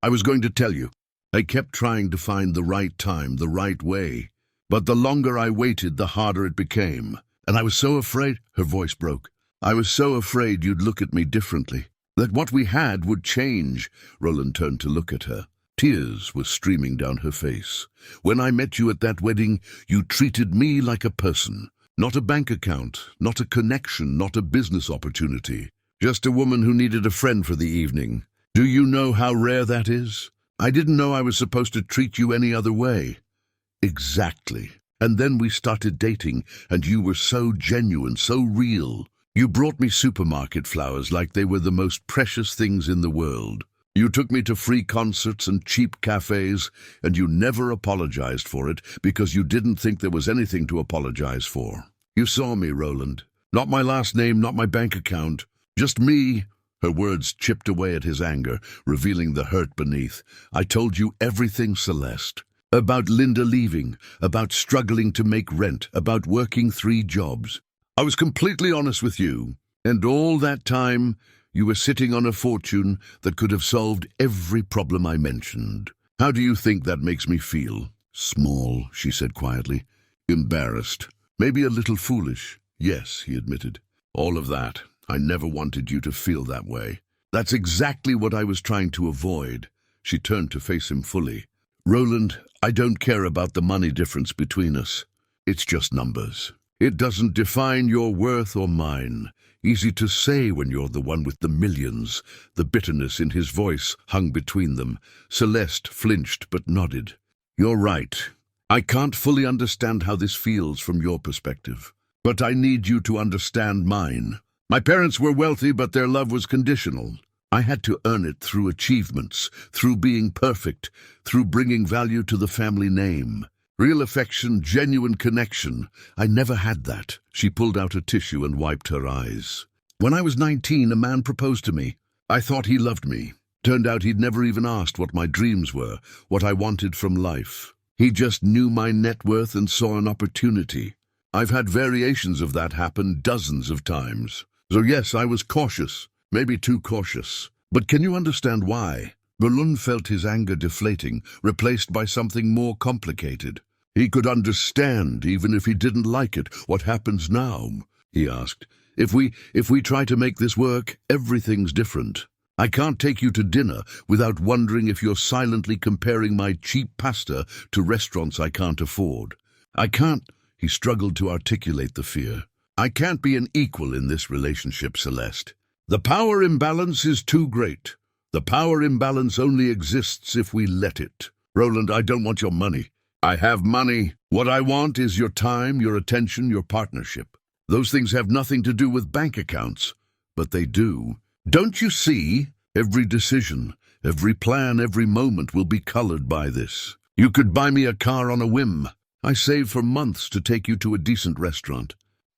I was going to tell you. I kept trying to find the right time, the right way. But the longer I waited, the harder it became. And I was so afraid," her voice broke. "I was so afraid you'd look at me differently. That what we had would change." Roland turned to look at her. Tears were streaming down her face. "When I met you at that wedding, you treated me like a person. Not a bank account, not a connection, not a business opportunity. Just a woman who needed a friend for the evening. Do you know how rare that is? I didn't know I was supposed to treat you any other way." "Exactly. And then we started dating, and you were so genuine, so real. You brought me supermarket flowers like they were the most precious things in the world. You took me to free concerts and cheap cafes, and you never apologized for it because you didn't think there was anything to apologize for. You saw me, Roland. Not my last name, not my bank account. Just me." Her words chipped away at his anger, revealing the hurt beneath. "I told you everything, Celeste. About Linda leaving, about struggling to make rent, about working 3 jobs. I was completely honest with you. And all that time, you were sitting on a fortune that could have solved every problem I mentioned. How do you think that makes me feel?" "Small," she said quietly. "Embarrassed. Maybe a little foolish." "Yes," he admitted. "All of that. I never wanted you to feel that way. That's exactly what I was trying to avoid." She turned to face him fully. "Roland, I don't care about the money difference between us. It's just numbers. It doesn't define your worth or mine. Easy to say when you're the one with the millions." The bitterness in his voice hung between them. Celeste flinched but nodded. "You're right. I can't fully understand how this feels from your perspective. But I need you to understand mine. My parents were wealthy, but their love was conditional. I had to earn it through achievements, through being perfect, through bringing value to the family name. Real affection, genuine connection. I never had that." She pulled out a tissue and wiped her eyes. "When I was 19, a man proposed to me. I thought he loved me. Turned out he'd never even asked what my dreams were, what I wanted from life. He just knew my net worth and saw an opportunity. I've had variations of that happen dozens of times. So yes, I was cautious. Maybe too cautious. But can you understand why?" Roland felt his anger deflating, replaced by something more complicated. He could understand, even if he didn't like it. "What happens now?" he asked. If we try to make this work, everything's different. I can't take you to dinner without wondering if you're silently comparing my cheap pasta to restaurants I can't afford. I can't," he struggled to articulate the fear. "I can't be an equal in this relationship, Celeste. The power imbalance is too great. The power imbalance only exists if we let it. Roland, I don't want your money. I have money. What I want is your time, your attention, your partnership. Those things have nothing to do with bank accounts, but they do. Don't you see? Every decision, every plan, every moment will be colored by this. You could buy me a car on a whim. I saved for months to take you to a decent restaurant.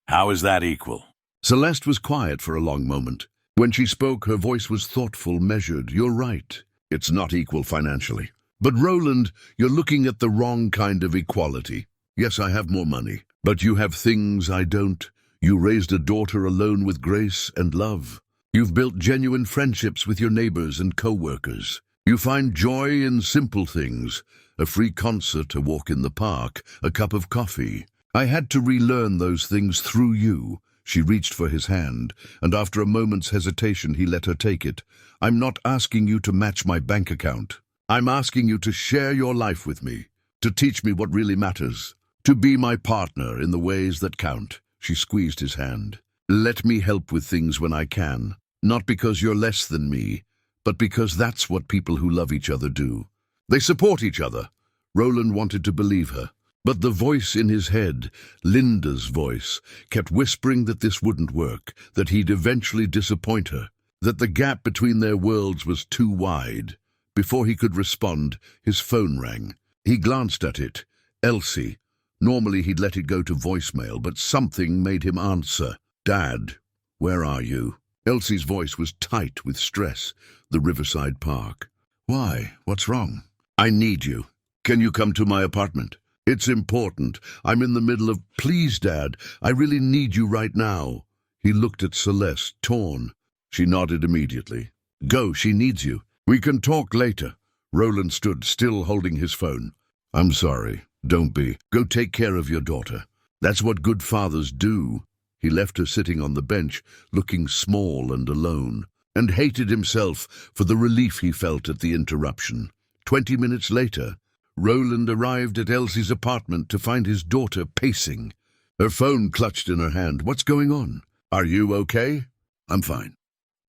How is that equal? Celeste was quiet for a long moment. When she spoke, her voice was thoughtful, measured. You're right. It's not equal financially. But Roland, you're looking at the wrong kind of equality. Yes, I have more money, but you have things I don't. You raised a daughter alone with grace and love. You've built genuine friendships with your neighbors and co-workers. You find joy in simple things, a free concert, a walk in the park, a cup of coffee. I had to relearn those things through you. She reached for his hand, and after a moment's hesitation he let her take it. I'm not asking you to match my bank account. I'm asking you to share your life with me, to teach me what really matters, to be my partner in the ways that count. She squeezed his hand. Let me help with things when I can, not because you're less than me, but because that's what people who love each other do. They support each other. Roland wanted to believe her. But the voice in his head, Linda's voice, kept whispering that this wouldn't work, that he'd eventually disappoint her, that the gap between their worlds was too wide. Before he could respond, his phone rang. He glanced at it. Elsie. Normally he'd let it go to voicemail, but something made him answer. Dad, where are you? Elsie's voice was tight with stress. The Riverside Park. Why? What's wrong? I need you. Can you come to my apartment? It's important. I'm in the middle of... Please, Dad, I really need you right now. He looked at Celeste, torn. She nodded immediately. Go, she needs you. We can talk later. Roland stood, still holding his phone. I'm sorry. Don't be. Go take care of your daughter. That's what good fathers do. He left her sitting on the bench, looking small and alone, and hated himself for the relief he felt at the interruption. 20 minutes later, Roland arrived at Elsie's apartment to find his daughter pacing. Her phone clutched in her hand. What's going on? Are you okay? I'm fine.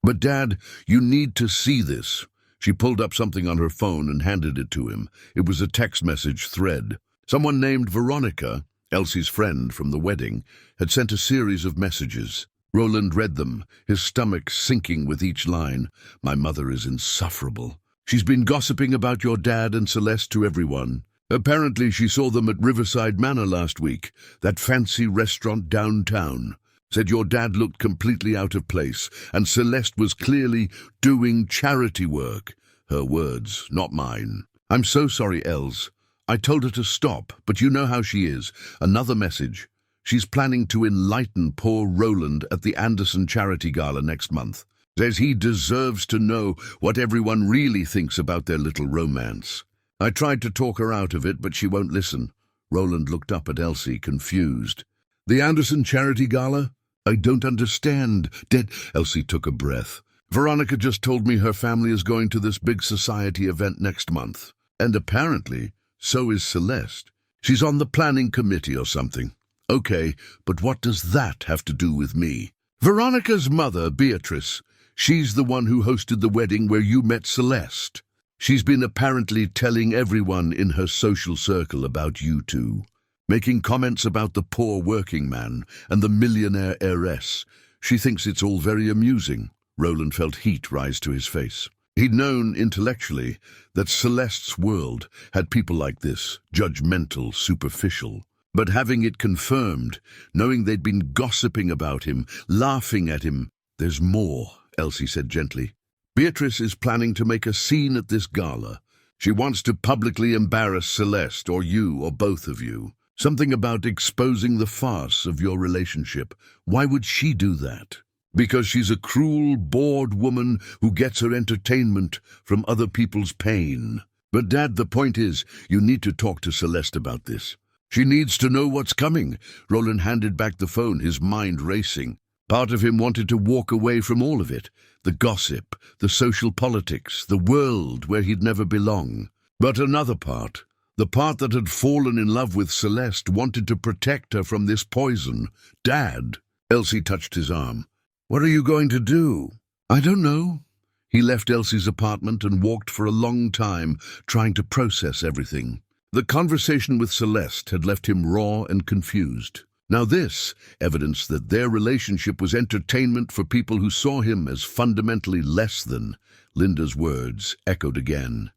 But Dad, you need to see this. She pulled up something on her phone and handed it to him. It was a text message thread. Someone named Veronica, Elsie's friend from the wedding, had sent a series of messages. Roland read them, his stomach sinking with each line. My mother is insufferable. She's been gossiping about your dad and Celeste to everyone. Apparently she saw them at Riverside Manor last week, that fancy restaurant downtown. Said your dad looked completely out of place, and Celeste was clearly doing charity work. Her words, not mine. I'm so sorry, Els. I told her to stop, but you know how she is. Another message. She's planning to enlighten poor Roland at the Anderson Charity Gala next month. Says he deserves to know what everyone really thinks about their little romance. I tried to talk her out of it, but she won't listen. Roland looked up at Elsie, confused. The Anderson Charity Gala? I don't understand. Dead. Elsie took a breath. Veronica just told me her family is going to this big society event next month. And apparently, so is Celeste. She's on the planning committee or something. Okay, but what does that have to do with me? Veronica's mother, Beatrice. She's the one who hosted the wedding where you met Celeste. She's been apparently telling everyone in her social circle about you two, making comments about the poor working man and the millionaire heiress. She thinks it's all very amusing. Roland felt heat rise to his face. He'd known intellectually that Celeste's world had people like this, judgmental, superficial. But having it confirmed, knowing they'd been gossiping about him, laughing at him, there's more. Elsie said gently. Beatrice is planning to make a scene at this gala. She wants to publicly embarrass Celeste, or you, or both of you. Something about exposing the farce of your relationship. Why would she do that? Because she's a cruel, bored woman who gets her entertainment from other people's pain. But Dad, the point is, you need to talk to Celeste about this. She needs to know what's coming. Roland handed back the phone, his mind racing. Part of him wanted to walk away from all of it, the gossip, the social politics, the world where he'd never belong. But another part, the part that had fallen in love with Celeste, wanted to protect her from this poison. Dad, Elsie touched his arm. What are you going to do? I don't know. He left Elsie's apartment and walked for a long time, trying to process everything. The conversation with Celeste had left him raw and confused. Now this, evidence that their relationship was entertainment for people who saw him as fundamentally less than. Linda's words echoed again.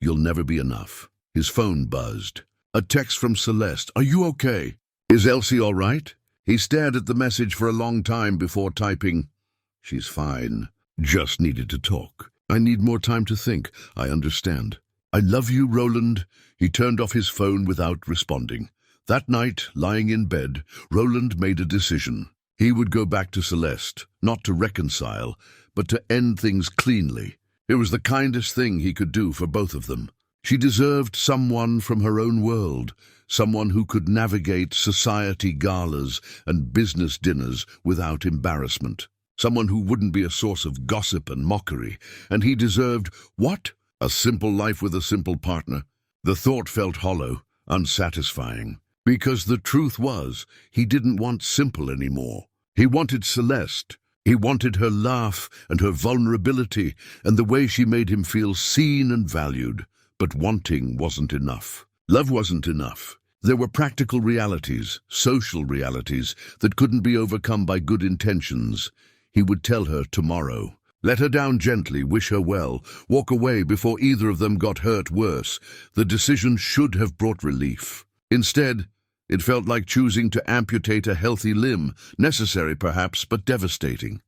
You'll never be enough. His phone buzzed. A text from Celeste. Are you okay? Is Elsie all right? He stared at the message for a long time before typing. She's fine. Just needed to talk. I need more time to think. I understand. I love you, Roland. He turned off his phone without responding. That night, lying in bed, Roland made a decision. He would go back to Celeste, not to reconcile, but to end things cleanly. It was the kindest thing he could do for both of them. She deserved someone from her own world, someone who could navigate society galas and business dinners without embarrassment. Someone who wouldn't be a source of gossip and mockery. And he deserved, what? A simple life with a simple partner. The thought felt hollow, unsatisfying. Because the truth was, he didn't want simple anymore. He wanted Celeste. He wanted her laugh and her vulnerability and the way she made him feel seen and valued. But wanting wasn't enough. Love wasn't enough. There were practical realities, social realities, that couldn't be overcome by good intentions. He would tell her tomorrow. Let her down gently, wish her well, walk away before either of them got hurt worse. The decision should have brought relief. Instead, it felt like choosing to amputate a healthy limb, necessary perhaps, but devastating.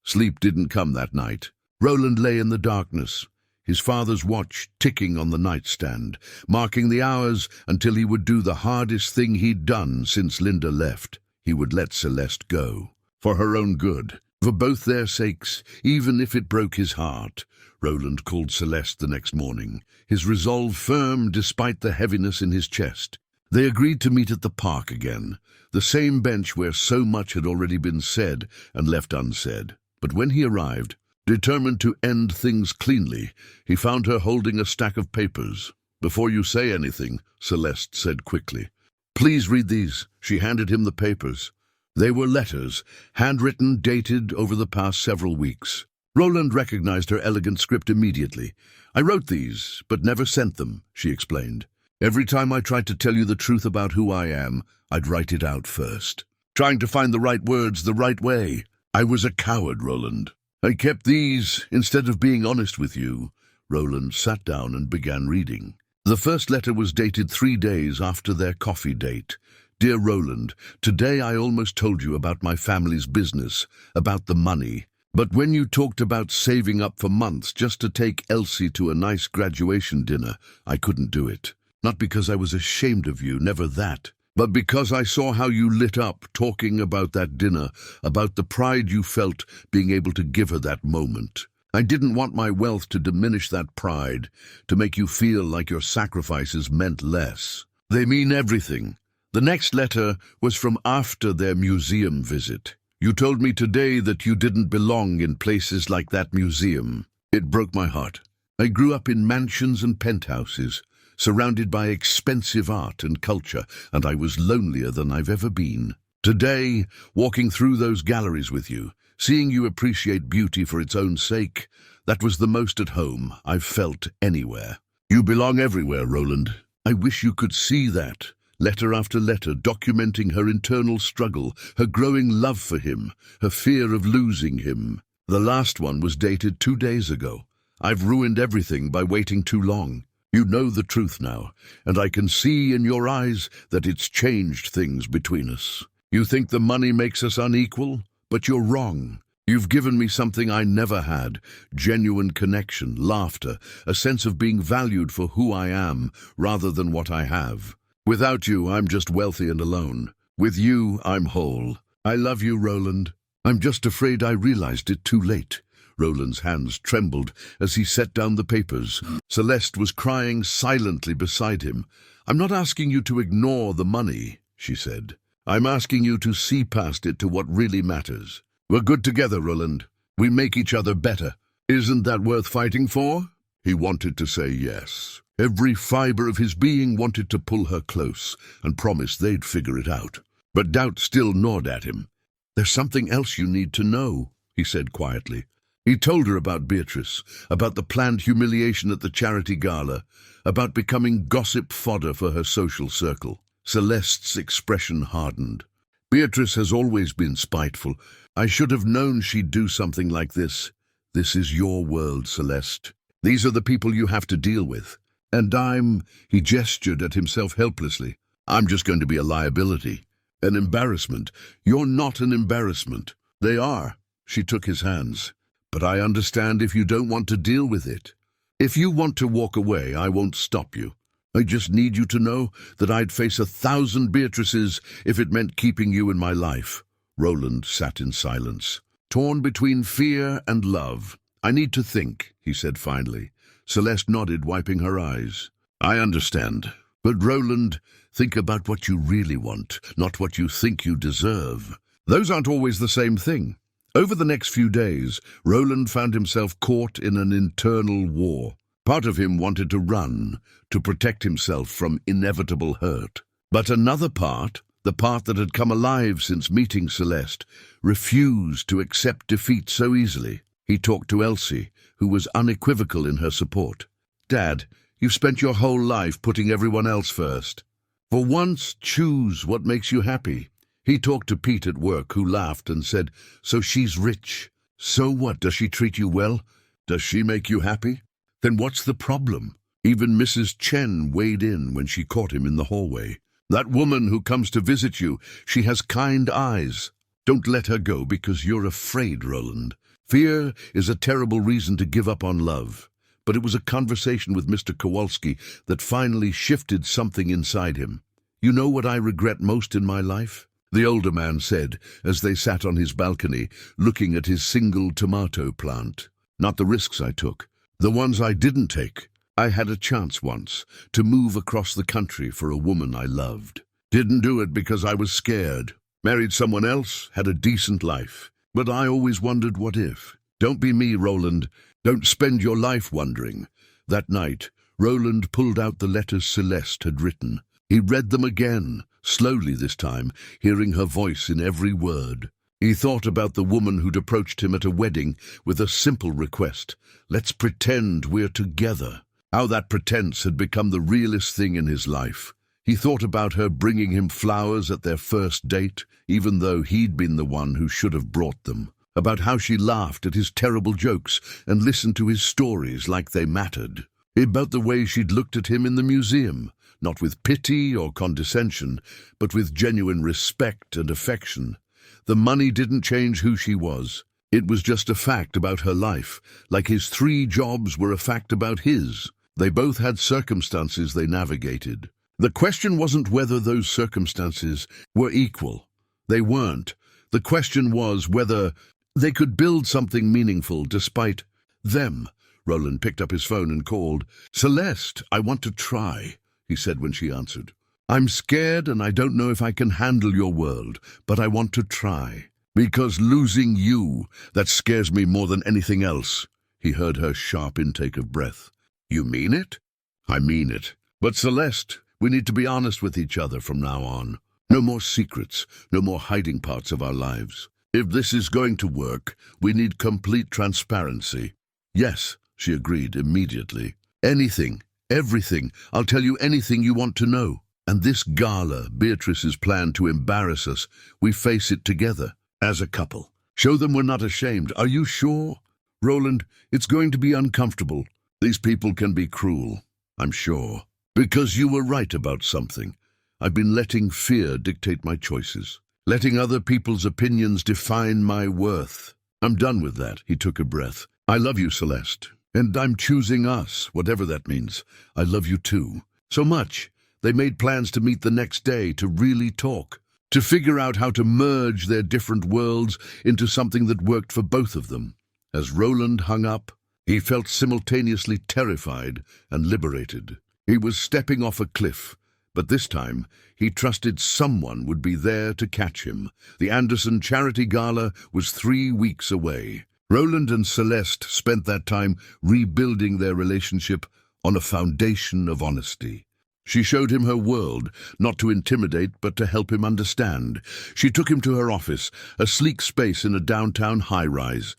Sleep didn't come that night. Roland lay in the darkness, his father's watch ticking on the nightstand, marking the hours until he would do the hardest thing he'd done since Linda left. He would let Celeste go. For her own good. For both their sakes, even if it broke his heart. Roland called Celeste the next morning, his resolve firm despite the heaviness in his chest. They agreed to meet at the park again, the same bench where so much had already been said and left unsaid. But when he arrived, determined to end things cleanly, he found her holding a stack of papers. Before you say anything, Celeste said quickly. Please read these. She handed him the papers. They were letters, handwritten, dated over the past several weeks. Roland recognized her elegant script immediately. I wrote these, but never sent them, she explained. Every time I tried to tell you the truth about who I am, I'd write it out first. Trying to find the right words the right way. I was a coward, Roland. I kept these instead of being honest with you. Roland sat down and began reading. The first letter was dated 3 days after their coffee date. Dear Roland, today I almost told you about my family's business, about the money. But when you talked about saving up for months just to take Elsie to a nice graduation dinner, I couldn't do it. Not because I was ashamed of you, never that, but because I saw how you lit up talking about that dinner, about the pride you felt being able to give her that moment. I didn't want my wealth to diminish that pride, to make you feel like your sacrifices meant less. They mean everything. The next letter was from after their museum visit. You told me today that you didn't belong in places like that museum. It broke my heart. I grew up in mansions and penthouses, surrounded by expensive art and culture, and I was lonelier than I've ever been. Today, walking through those galleries with you, seeing you appreciate beauty for its own sake, that was the most at home I've felt anywhere. You belong everywhere, Roland. I wish you could see that. Letter after letter, documenting her internal struggle, her growing love for him, her fear of losing him. The last one was dated 2 days ago. I've ruined everything by waiting too long. You know the truth now, and I can see in your eyes that it's changed things between us. You think the money makes us unequal, but you're wrong. You've given me something I never had, genuine connection, laughter, a sense of being valued for who I am rather than what I have. Without you, I'm just wealthy and alone. With you, I'm whole. I love you, Roland. I'm just afraid I realized it too late. Roland's hands trembled as he set down the papers. Celeste was crying silently beside him. I'm not asking you to ignore the money, she said. I'm asking you to see past it to what really matters. We're good together, Roland. We make each other better. Isn't that worth fighting for? He wanted to say yes. Every fiber of his being wanted to pull her close and promise they'd figure it out. But doubt still gnawed at him. There's something else you need to know, he said quietly. He told her about Beatrice, about the planned humiliation at the charity gala, about becoming gossip fodder for her social circle. Celeste's expression hardened. Beatrice has always been spiteful. I should have known she'd do something like this. This is your world, Celeste. These are the people you have to deal with. And he gestured at himself helplessly. I'm just going to be a liability. An embarrassment. You're not an embarrassment. They are. She took his hands. But I understand if you don't want to deal with it. If you want to walk away, I won't stop you. I just need you to know that I'd face 1,000 Beatrices if it meant keeping you in my life. Roland sat in silence, torn between fear and love. I need to think, he said finally. Celeste nodded, wiping her eyes. I understand. But Roland, think about what you really want, not what you think you deserve. Those aren't always the same thing. Over the next few days, Roland found himself caught in an internal war. Part of him wanted to run, to protect himself from inevitable hurt. But another part, the part that had come alive since meeting Celeste, refused to accept defeat so easily. He talked to Elsie, who was unequivocal in her support. Dad, you've spent your whole life putting everyone else first. For once, choose what makes you happy. He talked to Pete at work, who laughed and said, so she's rich. So what, does she treat you well? Does she make you happy? Then what's the problem? Even Mrs. Chen weighed in when she caught him in the hallway. That woman who comes to visit you, she has kind eyes. Don't let her go because you're afraid, Roland. Fear is a terrible reason to give up on love. But it was a conversation with Mr. Kowalski that finally shifted something inside him. You know what I regret most in my life? The older man said, as they sat on his balcony, looking at his single tomato plant. Not the risks I took. The ones I didn't take. I had a chance once to move across the country for a woman I loved. Didn't do it because I was scared. Married someone else, had a decent life. But I always wondered what if. Don't be me, Roland. Don't spend your life wondering. That night, Roland pulled out the letters Celeste had written. He read them again, slowly this time, hearing her voice in every word. He thought about the woman who'd approached him at a wedding with a simple request. Let's pretend we're together. How that pretense had become the realest thing in his life. He thought about her bringing him flowers at their first date, even though he'd been the one who should have brought them. About how she laughed at his terrible jokes and listened to his stories like they mattered. About the way she'd looked at him in the museum, not with pity or condescension, but with genuine respect and affection. The money didn't change who she was. It was just a fact about her life, like his 3 jobs were a fact about his. They both had circumstances they navigated. The question wasn't whether those circumstances were equal. They weren't. The question was whether they could build something meaningful despite them. Roland picked up his phone and called. Celeste, I want to try, he said when she answered. I'm scared and I don't know if I can handle your world, but I want to try. Because losing you, that scares me more than anything else. He heard her sharp intake of breath. You mean it? I mean it. But Celeste, we need to be honest with each other from now on. No more secrets, no more hiding parts of our lives. If this is going to work, we need complete transparency. Yes, she agreed immediately. Anything, everything, I'll tell you anything you want to know. And this gala, Beatrice's plan to embarrass us, we face it together, as a couple. Show them we're not ashamed. Are you sure? Roland, it's going to be uncomfortable. These people can be cruel, I'm sure. Because you were right about something. I've been letting fear dictate my choices. Letting other people's opinions define my worth. I'm done with that, he took a breath. I love you, Celeste. And I'm choosing us, whatever that means. I love you too. So much. They made plans to meet the next day, to really talk, to figure out how to merge their different worlds into something that worked for both of them. As Roland hung up, he felt simultaneously terrified and liberated. He was stepping off a cliff, but this time he trusted someone would be there to catch him. The Anderson Charity Gala was 3 weeks away. Roland and Celeste spent that time rebuilding their relationship on a foundation of honesty. She showed him her world, not to intimidate, but to help him understand. She took him to her office, a sleek space in a downtown high-rise.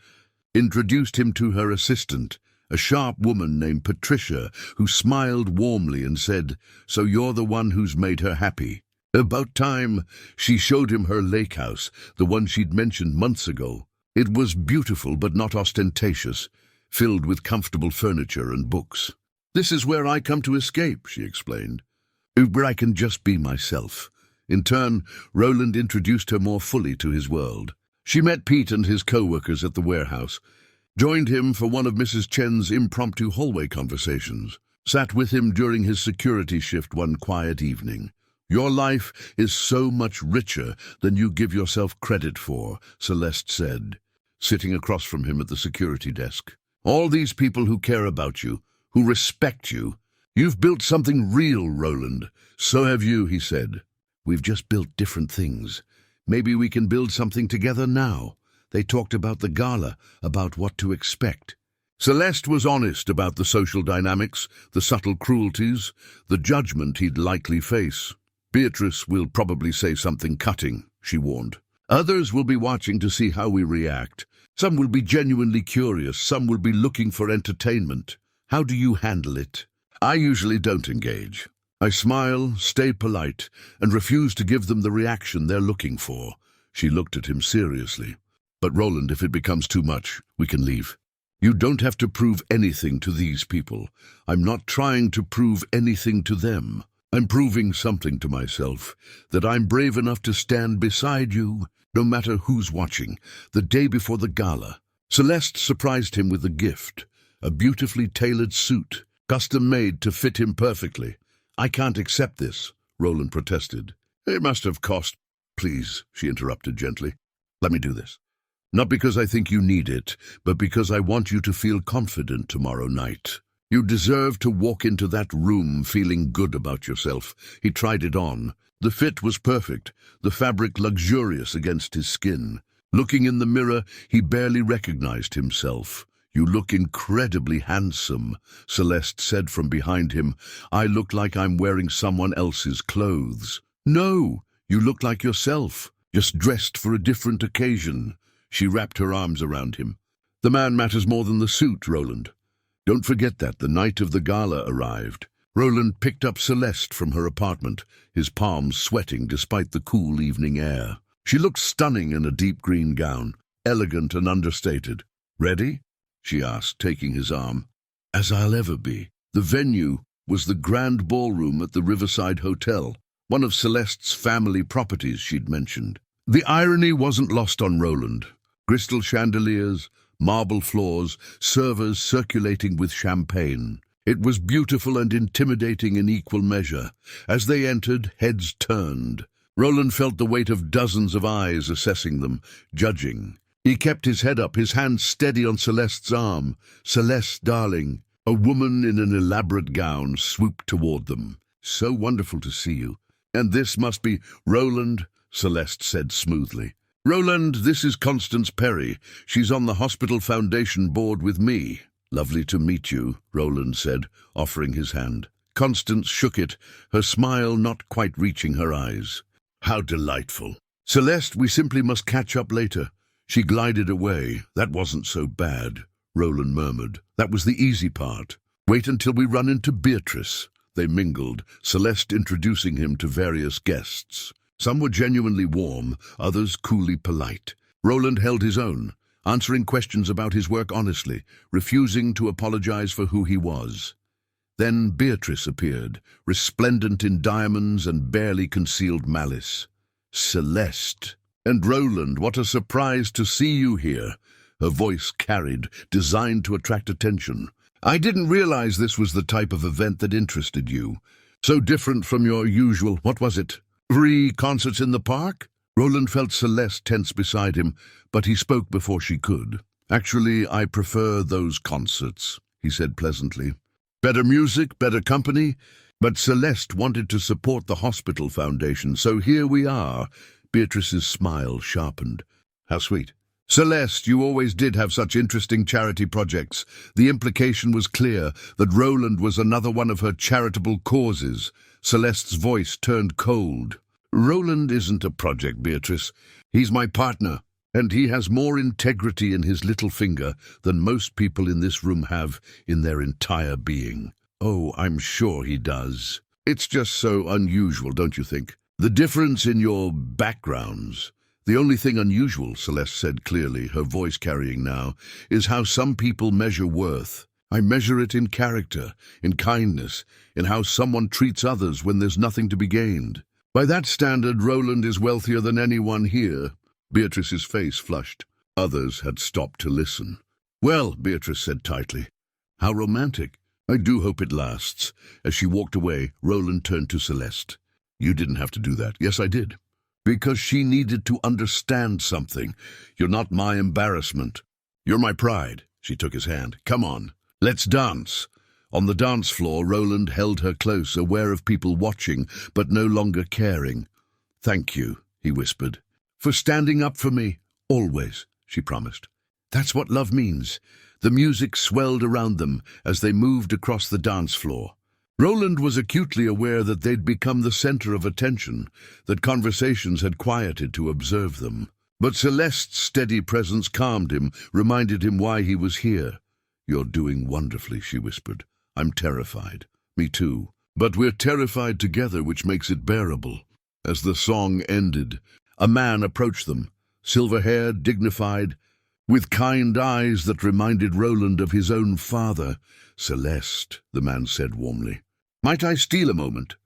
introduced him to her assistant, a sharp woman named Patricia, who smiled warmly and said, "So you're the one who's made her happy." About time, she showed him her lake house, the one she'd mentioned months ago. It was beautiful but not ostentatious, filled with comfortable furniture and books. "This is where I come to escape," she explained, "where I can just be myself." In turn, Roland introduced her more fully to his world. She met Pete and his co-workers at the warehouse, joined him for one of Mrs. Chen's impromptu hallway conversations, sat with him during his security shift one quiet evening. "Your life is so much richer than you give yourself credit for," Celeste said, sitting across from him at the security desk. "All these people who care about you, who respect you. You've built something real, Roland. So have you," he said. "We've just built different things. Maybe we can build something together now." They talked about the gala, about what to expect. Celeste was honest about the social dynamics, the subtle cruelties, the judgment he'd likely face. "Beatrice will probably say something cutting," she warned. "Others will be watching to see how we react. Some will be genuinely curious, some will be looking for entertainment. How do you handle it?" "I usually don't engage. I smile, stay polite, and refuse to give them the reaction they're looking for." She looked at him seriously. "But Roland, if it becomes too much, we can leave. You don't have to prove anything to these people. I'm not trying to prove anything to them. I'm proving something to myself, that I'm brave enough to stand beside you, no matter who's watching." The day before the gala, Celeste surprised him with a gift, a beautifully tailored suit, custom-made to fit him perfectly. "I can't accept this," Roland protested. "It must have cost—" "Please," she interrupted gently. "Let me do this. Not because I think you need it, but because I want you to feel confident tomorrow night. You deserve to walk into that room feeling good about yourself." He tried it on. The fit was perfect, the fabric luxurious against his skin. Looking in the mirror, he barely recognized himself. "You look incredibly handsome," Celeste said from behind him. "I look like I'm wearing someone else's clothes." "No, you look like yourself, just dressed for a different occasion." She wrapped her arms around him. "The man matters more than the suit, Roland. Don't forget that." The night of the gala arrived. Roland picked up Celeste from her apartment, his palms sweating despite the cool evening air. She looked stunning in a deep green gown, elegant and understated. "Ready?" she asked, taking his arm. "As I'll ever be." The venue was the grand ballroom at the Riverside Hotel, one of Celeste's family properties she'd mentioned. The irony wasn't lost on Roland. Crystal chandeliers, marble floors, servers circulating with champagne. It was beautiful and intimidating in equal measure. As they entered, heads turned. Roland felt the weight of dozens of eyes assessing them, judging. He kept his head up, his hand steady on Celeste's arm. "Celeste, darling." A woman in an elaborate gown swooped toward them. "So wonderful to see you." "And this must be Roland," Celeste said smoothly. "Roland, this is Constance Perry. She's on the Hospital Foundation board with me." "Lovely to meet you," Roland said, offering his hand. Constance shook it, her smile not quite reaching her eyes. "How delightful." "Celeste, we simply must catch up later." She glided away. "That wasn't so bad," Roland murmured. "That was the easy part. Wait until we run into Beatrice." They mingled, Celeste introducing him to various guests. Some were genuinely warm, others coolly polite. Roland held his own, answering questions about his work honestly, refusing to apologize for who he was. Then Beatrice appeared, resplendent in diamonds and barely concealed malice. "Celeste." "And Roland, what a surprise to see you here." Her voice carried, designed to attract attention. "I didn't realize this was the type of event that interested you. So different from your usual, what was it? 3 concerts in the park?" Roland felt Celeste tense beside him, but he spoke before she could. "Actually, I prefer those concerts," he said pleasantly. "Better music, better company." But Celeste wanted to support the hospital foundation, so here we are. Beatrice's smile sharpened. "How sweet." "Celeste, you always did have such interesting charity projects." The implication was clear, that Roland was another one of her charitable causes. Celeste's voice turned cold. "Roland isn't a project, Beatrice. He's my partner." And he has more integrity in his little finger than most people in this room have in their entire being. Oh, I'm sure he does. It's just so unusual, don't you think? The difference in your backgrounds. The only thing unusual, Celeste said clearly, her voice carrying now, is how some people measure worth. I measure it in character, in kindness, in how someone treats others when there's nothing to be gained. By that standard, Roland is wealthier than anyone here. Beatrice's face flushed. Others had stopped to listen. Well, Beatrice said tightly, how romantic. I do hope it lasts. As she walked away, Roland turned to Celeste. You didn't have to do that. Yes, I did. Because she needed to understand something. You're not my embarrassment. You're my pride. She took his hand. Come on, let's dance. On the dance floor, Roland held her close, aware of people watching, but no longer caring. Thank you, he whispered. For standing up for me. Always, she promised. That's what love means. The music swelled around them as they moved across the dance floor. Roland was acutely aware that they'd become the center of attention, that conversations had quieted to observe them. But Celeste's steady presence calmed him, reminded him why he was here. You're doing wonderfully, she whispered. I'm terrified. Me too. But we're terrified together, which makes it bearable. As the song ended, a man approached them, silver-haired, dignified, with kind eyes that reminded Roland of his own father. Celeste, the man said warmly. Might I steal a moment?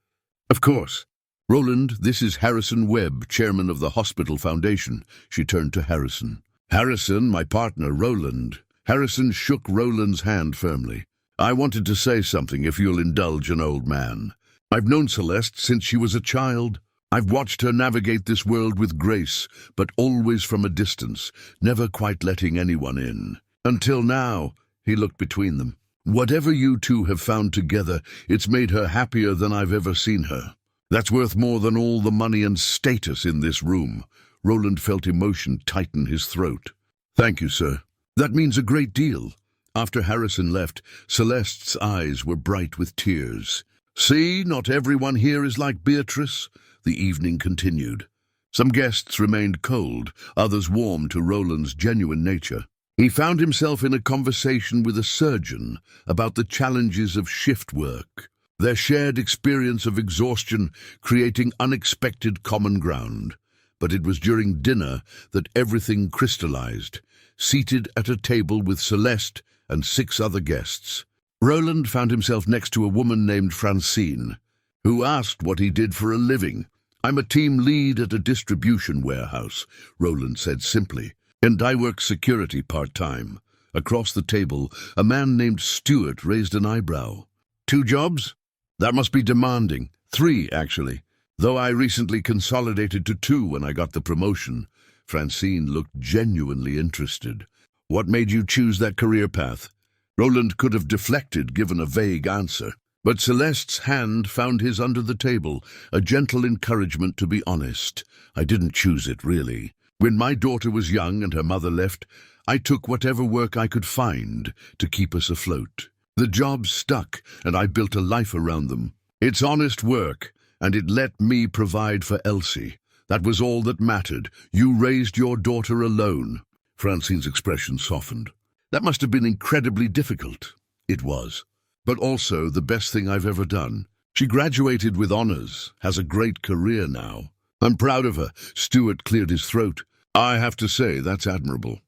Of course. Roland, this is Harrison Webb, chairman of the Hospital Foundation. She turned to Harrison. Harrison, my partner, Roland. Harrison shook Roland's hand firmly. I wanted to say something, if you'll indulge an old man. I've known Celeste since she was a child. I've watched her navigate this world with grace, but always from a distance, never quite letting anyone in. Until now, he looked between them. Whatever you two have found together, it's made her happier than I've ever seen her. That's worth more than all the money and status in this room. Roland felt emotion tighten his throat. Thank you, sir. That means a great deal. After Harrison left, Celeste's eyes were bright with tears. See, not everyone here is like Beatrice. The evening continued. Some guests remained cold, others warm to Roland's genuine nature. He found himself in a conversation with a surgeon about the challenges of shift work, their shared experience of exhaustion creating unexpected common ground. But it was during dinner that everything crystallized, seated at a table with Celeste and 6 other guests. Roland found himself next to a woman named Francine, who asked what he did for a living. I'm a team lead at a distribution warehouse, Roland said simply, and I work security part-time. Across the table, a man named Stuart raised an eyebrow. 2 jobs? That must be demanding. 3, actually. Though I recently consolidated to 2 when I got the promotion. Francine looked genuinely interested. What made you choose that career path? Roland could have deflected, given a vague answer. But Celeste's hand found his under the table, a gentle encouragement to be honest. I didn't choose it, really. When my daughter was young and her mother left, I took whatever work I could find to keep us afloat. The jobs stuck, and I built a life around them. It's honest work, and it let me provide for Elsie. That was all that mattered. You raised your daughter alone. Francine's expression softened. That must have been incredibly difficult. It was. But also the best thing I've ever done. She graduated with honors, has a great career now. I'm proud of her. Stuart cleared his throat. I have to say, that's admirable.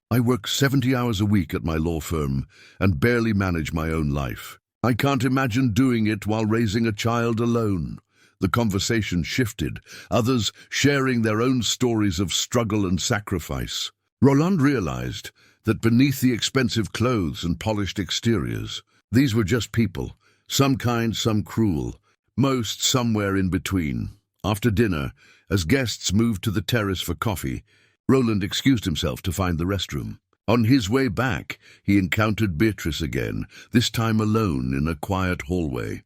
I work 70 hours a week at my law firm and barely manage my own life. I can't imagine doing it while raising a child alone. The conversation shifted, others sharing their own stories of struggle and sacrifice. Roland realized that beneath the expensive clothes and polished exteriors, these were just people, some kind, some cruel, most somewhere in between. After dinner, as guests moved to the terrace for coffee, Roland excused himself to find the restroom. On his way back, he encountered Beatrice again, this time alone in a quiet hallway.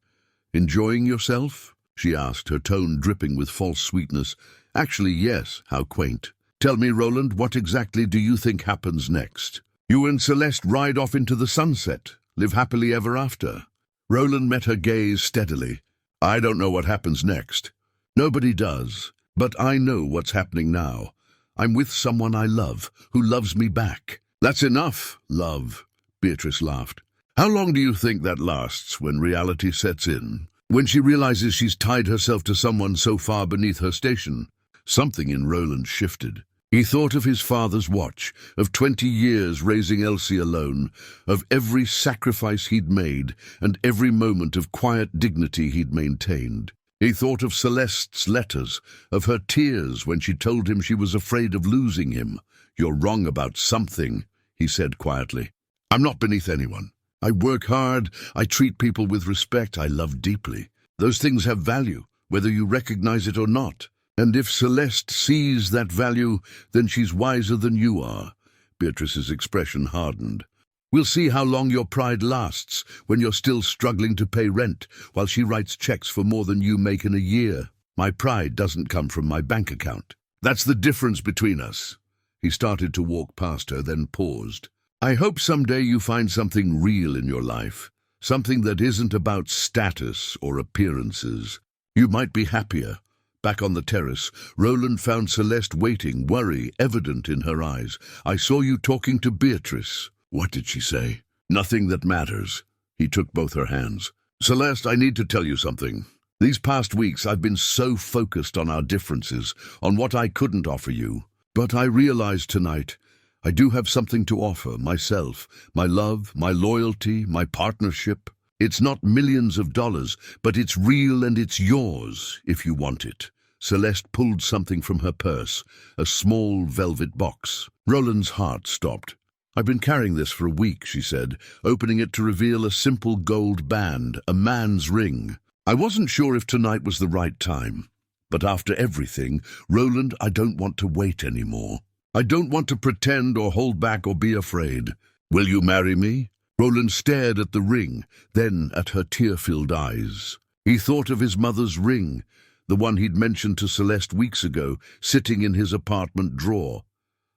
Enjoying yourself? She asked, her tone dripping with false sweetness. Actually, yes, how quaint. Tell me, Roland, what exactly do you think happens next? You and Celeste ride off into the sunset, live happily ever after. Roland met her gaze steadily. I don't know what happens next. Nobody does, but I know what's happening now. I'm with someone I love, who loves me back. That's enough, love, Beatrice laughed. How long do you think that lasts when reality sets in? When she realizes she's tied herself to someone so far beneath her station? Something in Roland shifted. He thought of his father's watch, of 20 years raising Elsie alone, of every sacrifice he'd made and every moment of quiet dignity he'd maintained. He thought of Celeste's letters, of her tears when she told him she was afraid of losing him. You're wrong about something, he said quietly. I'm not beneath anyone. I work hard, I treat people with respect, I love deeply. Those things have value, whether you recognize it or not. And if Celeste sees that value, then she's wiser than you are. Beatrice's expression hardened. We'll see how long your pride lasts when you're still struggling to pay rent, while she writes checks for more than you make in a year. My pride doesn't come from my bank account. That's the difference between us. He started to walk past her, then paused. I hope someday you find something real in your life, something that isn't about status or appearances. You might be happier. Back on the terrace, Roland found Celeste waiting, worry evident in her eyes. I saw you talking to Beatrice. What did she say? Nothing that matters. He took both her hands. Celeste, I need to tell you something. These past weeks I've been so focused on our differences, on what I couldn't offer you. But I realized tonight I do have something to offer, myself, my love, my loyalty, my partnership. It's not millions of dollars, but it's real and it's yours, if you want it. Celeste pulled something from her purse, a small velvet box. Roland's heart stopped. I've been carrying this for a week, she said, opening it to reveal a simple gold band, a man's ring. I wasn't sure if tonight was the right time. But after everything, Roland, I don't want to wait anymore. I don't want to pretend or hold back or be afraid. Will you marry me? Roland stared at the ring, then at her tear-filled eyes. He thought of his mother's ring, the one he'd mentioned to Celeste weeks ago, sitting in his apartment drawer.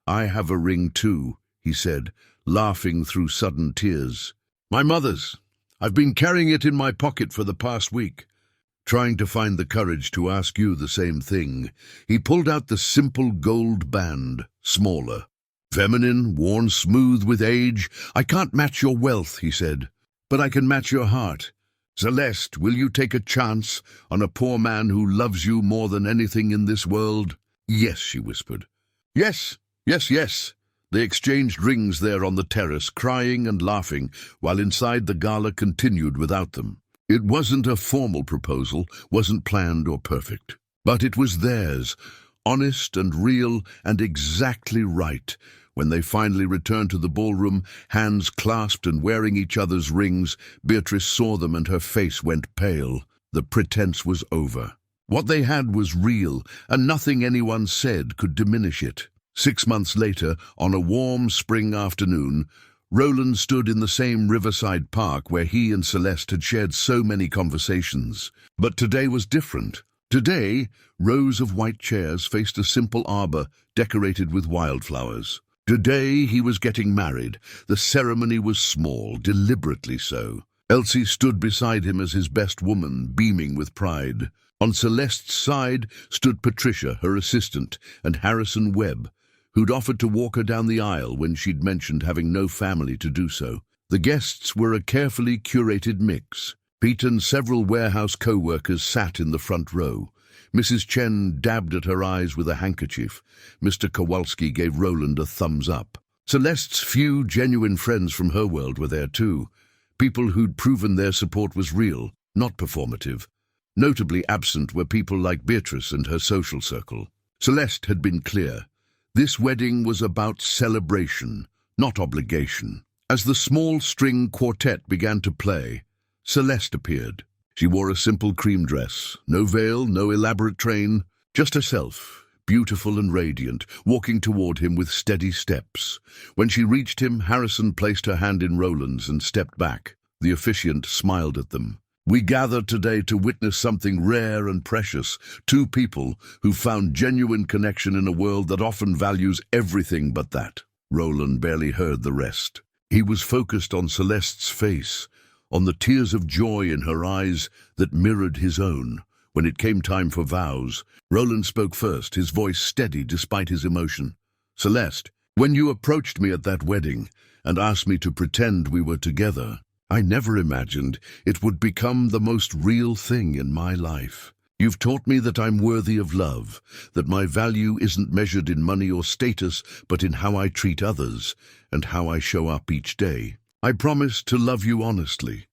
I have a ring too, he said, laughing through sudden tears. My mother's. I've been carrying it in my pocket for the past week, trying to find the courage to ask you the same thing. He pulled out the simple gold band, smaller. Feminine, worn smooth with age. I can't match your wealth, he said, but I can match your heart. Celeste, will you take a chance on a poor man who loves you more than anything in this world? Yes, she whispered. Yes, yes, yes. They exchanged rings there on the terrace, crying and laughing, while inside the gala continued without them. It wasn't a formal proposal, wasn't planned or perfect. But it was theirs, honest and real and exactly right. When they finally returned to the ballroom, hands clasped and wearing each other's rings, Beatrice saw them and her face went pale. The pretense was over. What they had was real, and nothing anyone said could diminish it. 6 months later, on a warm spring afternoon, Roland stood in the same riverside park where he and Celeste had shared so many conversations. But today was different. Today, rows of white chairs faced a simple arbor decorated with wildflowers. Today he was getting married. The ceremony was small, deliberately so. Elsie stood beside him as his best woman, beaming with pride. On Celeste's side stood Patricia, her assistant, and Harrison Webb, who'd offered to walk her down the aisle when she'd mentioned having no family to do so. The guests were a carefully curated mix. Pete and several warehouse co-workers sat in the front row. Mrs. Chen dabbed at her eyes with a handkerchief. Mr. Kowalski gave Roland a thumbs up. Celeste's few genuine friends from her world were there too. People who'd proven their support was real, not performative. Notably absent were people like Beatrice and her social circle. Celeste had been clear. This wedding was about celebration, not obligation. As the small string quartet began to play, Celeste appeared. She wore a simple cream dress, no veil, no elaborate train, just herself, beautiful and radiant, walking toward him with steady steps. When she reached him, Harrison placed her hand in Roland's and stepped back. The officiant smiled at them. We gather today to witness something rare and precious, two people who found genuine connection in a world that often values everything but that. Roland barely heard the rest. He was focused on Celeste's face, on the tears of joy in her eyes that mirrored his own. When it came time for vows, Roland spoke first, his voice steady despite his emotion. "Celeste, when you approached me at that wedding and asked me to pretend we were together, I never imagined it would become the most real thing in my life. You've taught me that I'm worthy of love, that my value isn't measured in money or status, but in how I treat others and how I show up each day. I promise to love you honestly,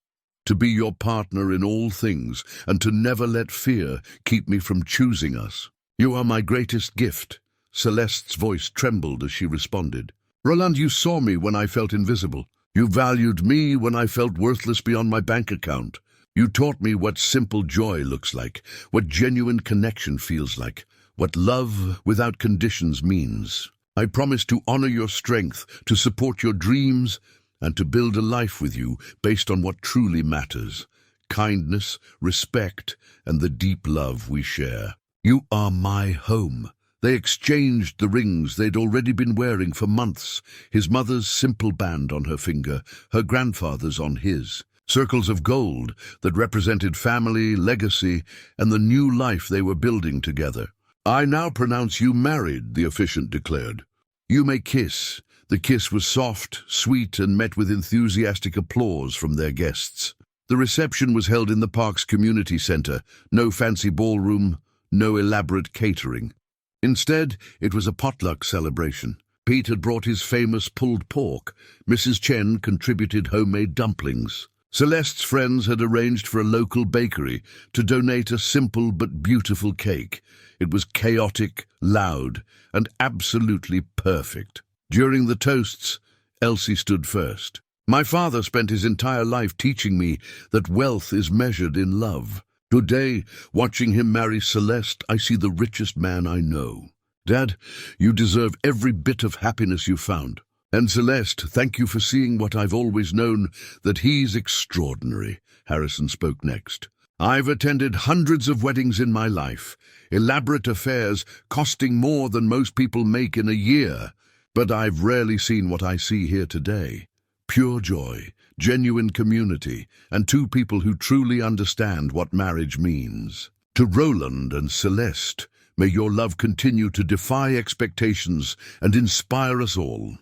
to be your partner in all things, and to never let fear keep me from choosing us. You are my greatest gift." Celeste's voice trembled as she responded. "Roland, you saw me when I felt invisible. You valued me when I felt worthless beyond my bank account. You taught me what simple joy looks like, what genuine connection feels like, what love without conditions means. I promise to honor your strength, to support your dreams, and to build a life with you based on what truly matters: kindness, respect, and the deep love we share. You are my home." They exchanged the rings they'd already been wearing for months, his mother's simple band on her finger, her grandfather's on his. Circles of gold that represented family, legacy, and the new life they were building together. "I now pronounce you married," the officiant declared. "You may kiss." The kiss was soft, sweet, and met with enthusiastic applause from their guests. The reception was held in the park's community center. No fancy ballroom, no elaborate catering. Instead, it was a potluck celebration. Pete had brought his famous pulled pork. Mrs. Chen contributed homemade dumplings. Celeste's friends had arranged for a local bakery to donate a simple but beautiful cake. It was chaotic, loud, and absolutely perfect. During the toasts, Elsie stood first. "My father spent his entire life teaching me that wealth is measured in love. Today, watching him marry Celeste, I see the richest man I know. Dad, you deserve every bit of happiness you found. And Celeste, thank you for seeing what I've always known, that he's extraordinary." Harrison spoke next. "I've attended hundreds of weddings in my life, elaborate affairs costing more than most people make in a year, but I've rarely seen what I see here today. Pure joy, genuine community, and two people who truly understand what marriage means. To Roland and Celeste, may your love continue to defy expectations and inspire us all."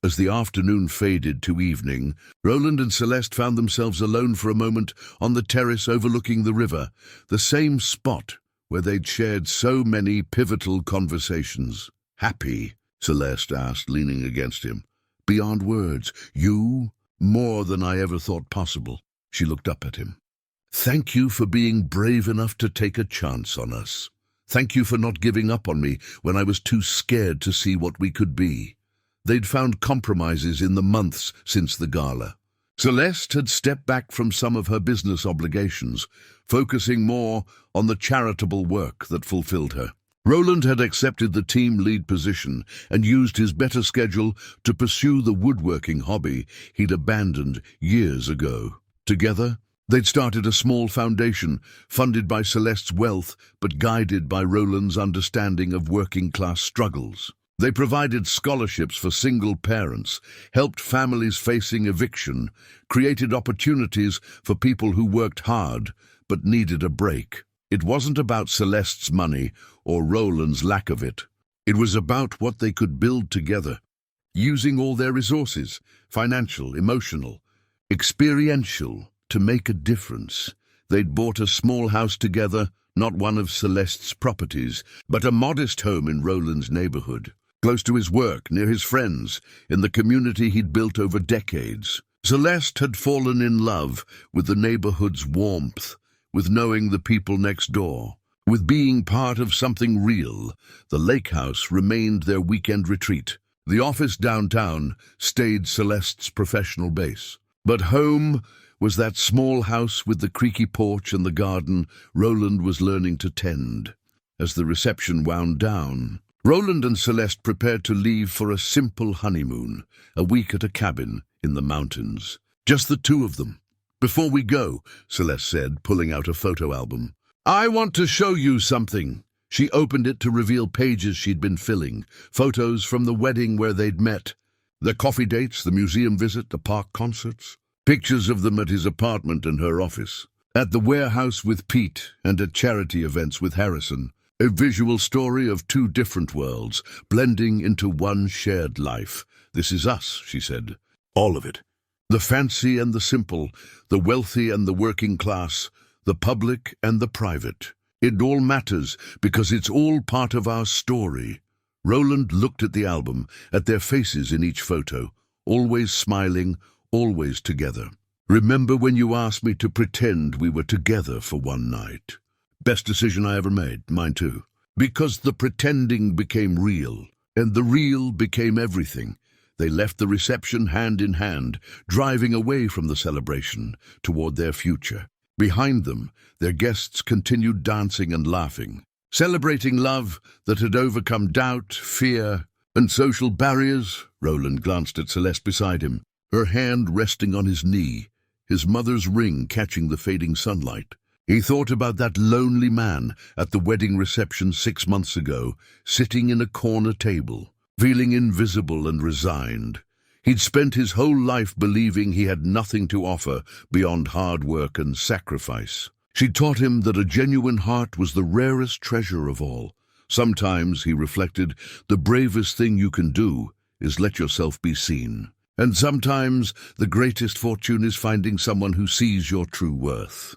As the afternoon faded to evening, Roland and Celeste found themselves alone for a moment on the terrace overlooking the river, the same spot where they'd shared so many pivotal conversations. "Happy?" Celeste asked, leaning against him. "Beyond words. You? More than I ever thought possible." She looked up at him. "Thank you for being brave enough to take a chance on us. Thank you for not giving up on me when I was too scared to see what we could be." They'd found compromises in the months since the gala. Celeste had stepped back from some of her business obligations, focusing more on the charitable work that fulfilled her. Roland had accepted the team lead position and used his better schedule to pursue the woodworking hobby he'd abandoned years ago. Together, they'd started a small foundation, funded by Celeste's wealth but guided by Roland's understanding of working-class struggles. They provided scholarships for single parents, helped families facing eviction, created opportunities for people who worked hard but needed a break. It wasn't about Celeste's money or Roland's lack of it. It was about what they could build together, using all their resources, financial, emotional, experiential, to make a difference. They'd bought a small house together, not one of Celeste's properties, but a modest home in Roland's neighborhood, close to his work, near his friends, in the community he'd built over decades. Celeste had fallen in love with the neighborhood's warmth, with knowing the people next door, with being part of something real. The lake house remained their weekend retreat. The office downtown stayed Celeste's professional base. But home was that small house with the creaky porch and the garden Roland was learning to tend. As the reception wound down, Roland and Celeste prepared to leave for a simple honeymoon, a week at a cabin in the mountains. Just the two of them. "Before we go," Celeste said, pulling out a photo album, "I want to show you something." She opened it to reveal pages she'd been filling, photos from the wedding where they'd met, the coffee dates, the museum visit, the park concerts, pictures of them at his apartment and her office. At the warehouse with Pete and at charity events with Harrison. A visual story of two different worlds, blending into one shared life. This is us, she said. All of it. The fancy and the simple, the wealthy and the working class, the public and the private. It all matters because it's all part of our story. Roland looked at the album, at their faces in each photo, always smiling, always together. Remember when you asked me to pretend we were together for one night? Best decision I ever made, mine too. Because the pretending became real, and the real became everything. They left the reception hand in hand, driving away from the celebration toward their future. Behind them, their guests continued dancing and laughing, celebrating love that had overcome doubt, fear, and social barriers. Roland glanced at Celeste beside him, her hand resting on his knee, his mother's ring catching the fading sunlight. He thought about that lonely man at the wedding reception 6 months ago, sitting in a corner table, feeling invisible and resigned. He'd spent his whole life believing he had nothing to offer beyond hard work and sacrifice. She taught him that a genuine heart was the rarest treasure of all. Sometimes, he reflected, the bravest thing you can do is let yourself be seen. And sometimes the greatest fortune is finding someone who sees your true worth.